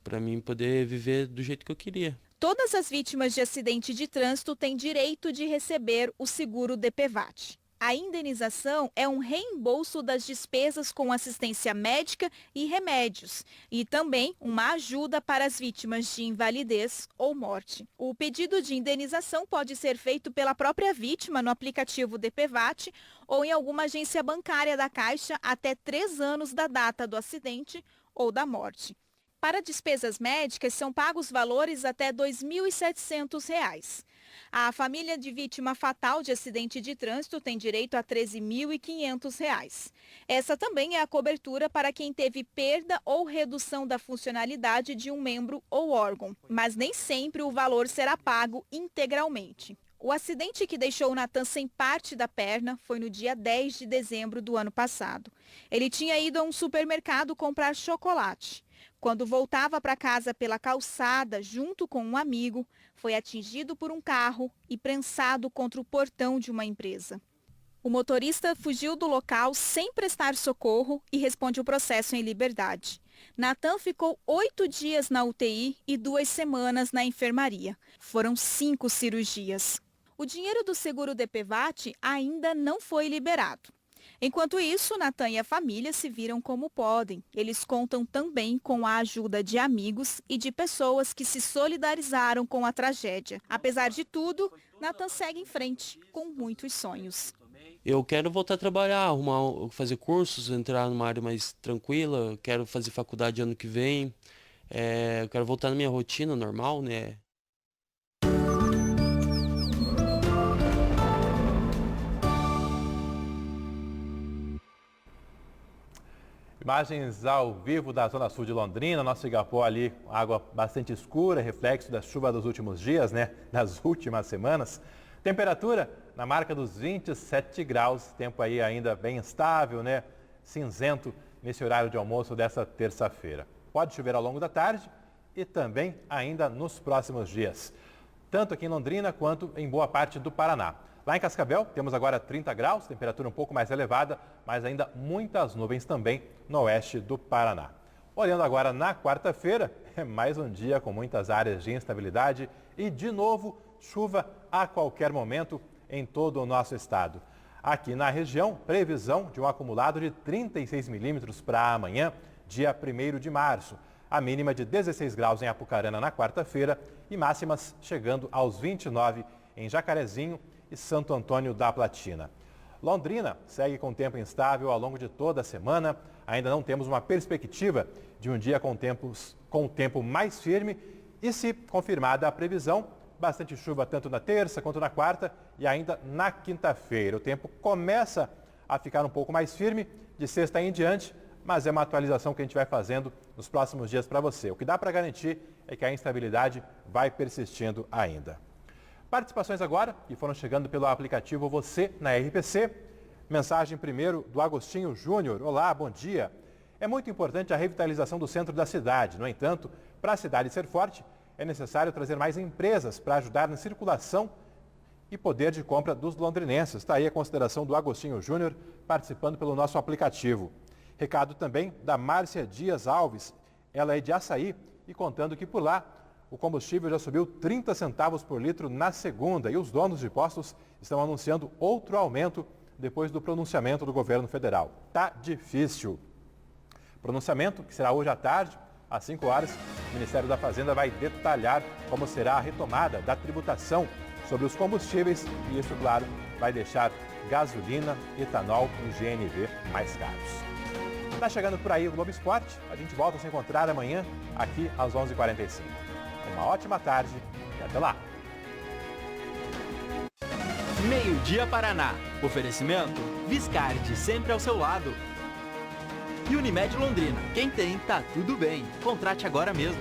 para mim poder viver do jeito que eu queria. Todas as vítimas de acidente de trânsito têm direito de receber o seguro DPVAT. A indenização é um reembolso das despesas com assistência médica e remédios, e também uma ajuda para as vítimas de invalidez ou morte. O pedido de indenização pode ser feito pela própria vítima no aplicativo DPVAT ou em alguma agência bancária da Caixa até 3 anos da data do acidente ou da morte. Para despesas médicas, são pagos valores até R$ 2.700. A família de vítima fatal de acidente de trânsito tem direito a R$ 13.500. Essa também é a cobertura para quem teve perda ou redução da funcionalidade de um membro ou órgão, mas nem sempre o valor será pago integralmente. O acidente que deixou o Natan sem parte da perna foi no dia 10 de dezembro do ano passado. Ele tinha ido a um supermercado comprar chocolate. Quando voltava para casa pela calçada, junto com um amigo, foi atingido por um carro e prensado contra o portão de uma empresa. O motorista fugiu do local sem prestar socorro e responde o processo em liberdade. Natan ficou 8 dias na UTI e 2 semanas na enfermaria. Foram 5 cirurgias. O dinheiro do seguro DPVAT ainda não foi liberado. Enquanto isso, Natan e a família se viram como podem. Eles contam também com a ajuda de amigos e de pessoas que se solidarizaram com a tragédia. Apesar de tudo, Natan segue em frente com muitos sonhos. Eu quero voltar a trabalhar, fazer cursos, entrar numa área mais tranquila, quero fazer faculdade ano que vem, eu quero voltar na minha rotina normal, né? Imagens ao vivo da Zona Sul de Londrina, nosso Igapó ali, água bastante escura, reflexo da chuva dos últimos dias, né? Das últimas semanas. Temperatura na marca dos 27 graus, tempo aí ainda bem estável, né? Cinzento nesse horário de almoço dessa terça-feira. Pode chover ao longo da tarde e também ainda nos próximos dias, tanto aqui em Londrina quanto em boa parte do Paraná. Lá em Cascavel, temos agora 30 graus, temperatura um pouco mais elevada, mas ainda muitas nuvens também no oeste do Paraná. Olhando agora na quarta-feira, é mais um dia com muitas áreas de instabilidade e, de novo, chuva a qualquer momento em todo o nosso estado. Aqui na região, previsão de um acumulado de 36 milímetros para amanhã, dia 1º de março. A mínima de 16 graus em Apucarana na quarta-feira e máximas chegando aos 29 em Jacarezinho e Santo Antônio da Platina. Londrina segue com tempo instável ao longo de toda a semana. Ainda não temos uma perspectiva de um dia com o tempo mais firme e, se confirmada a previsão, bastante chuva tanto na terça quanto na quarta e ainda na quinta-feira. O tempo começa a ficar um pouco mais firme de sexta em diante, mas é uma atualização que a gente vai fazendo nos próximos dias para você. O que dá para garantir é que a instabilidade vai persistindo ainda. Participações agora, que foram chegando pelo aplicativo Você na RPC. Mensagem primeiro do Agostinho Júnior. Olá, bom dia. É muito importante a revitalização do centro da cidade. No entanto, para a cidade ser forte, é necessário trazer mais empresas para ajudar na circulação e poder de compra dos londrinenses. Está aí a consideração do Agostinho Júnior participando pelo nosso aplicativo. Recado também da Márcia Dias Alves. Ela é de Açaí e contando que por lá o combustível já subiu 30 centavos por litro na segunda e os donos de postos estão anunciando outro aumento depois do pronunciamento do governo federal. Tá difícil. Pronunciamento que será hoje à tarde, às 5 horas. O Ministério da Fazenda vai detalhar como será a retomada da tributação sobre os combustíveis e isso, claro, vai deixar gasolina, etanol e GNV mais caros. Está chegando por aí o Globo Esporte. A gente volta a se encontrar amanhã aqui às 11h45. Uma ótima tarde e até lá. Meio-dia Paraná. Oferecimento Viscardi, sempre ao seu lado. E Unimed Londrina. Quem tem, tá tudo bem. Contrate agora mesmo.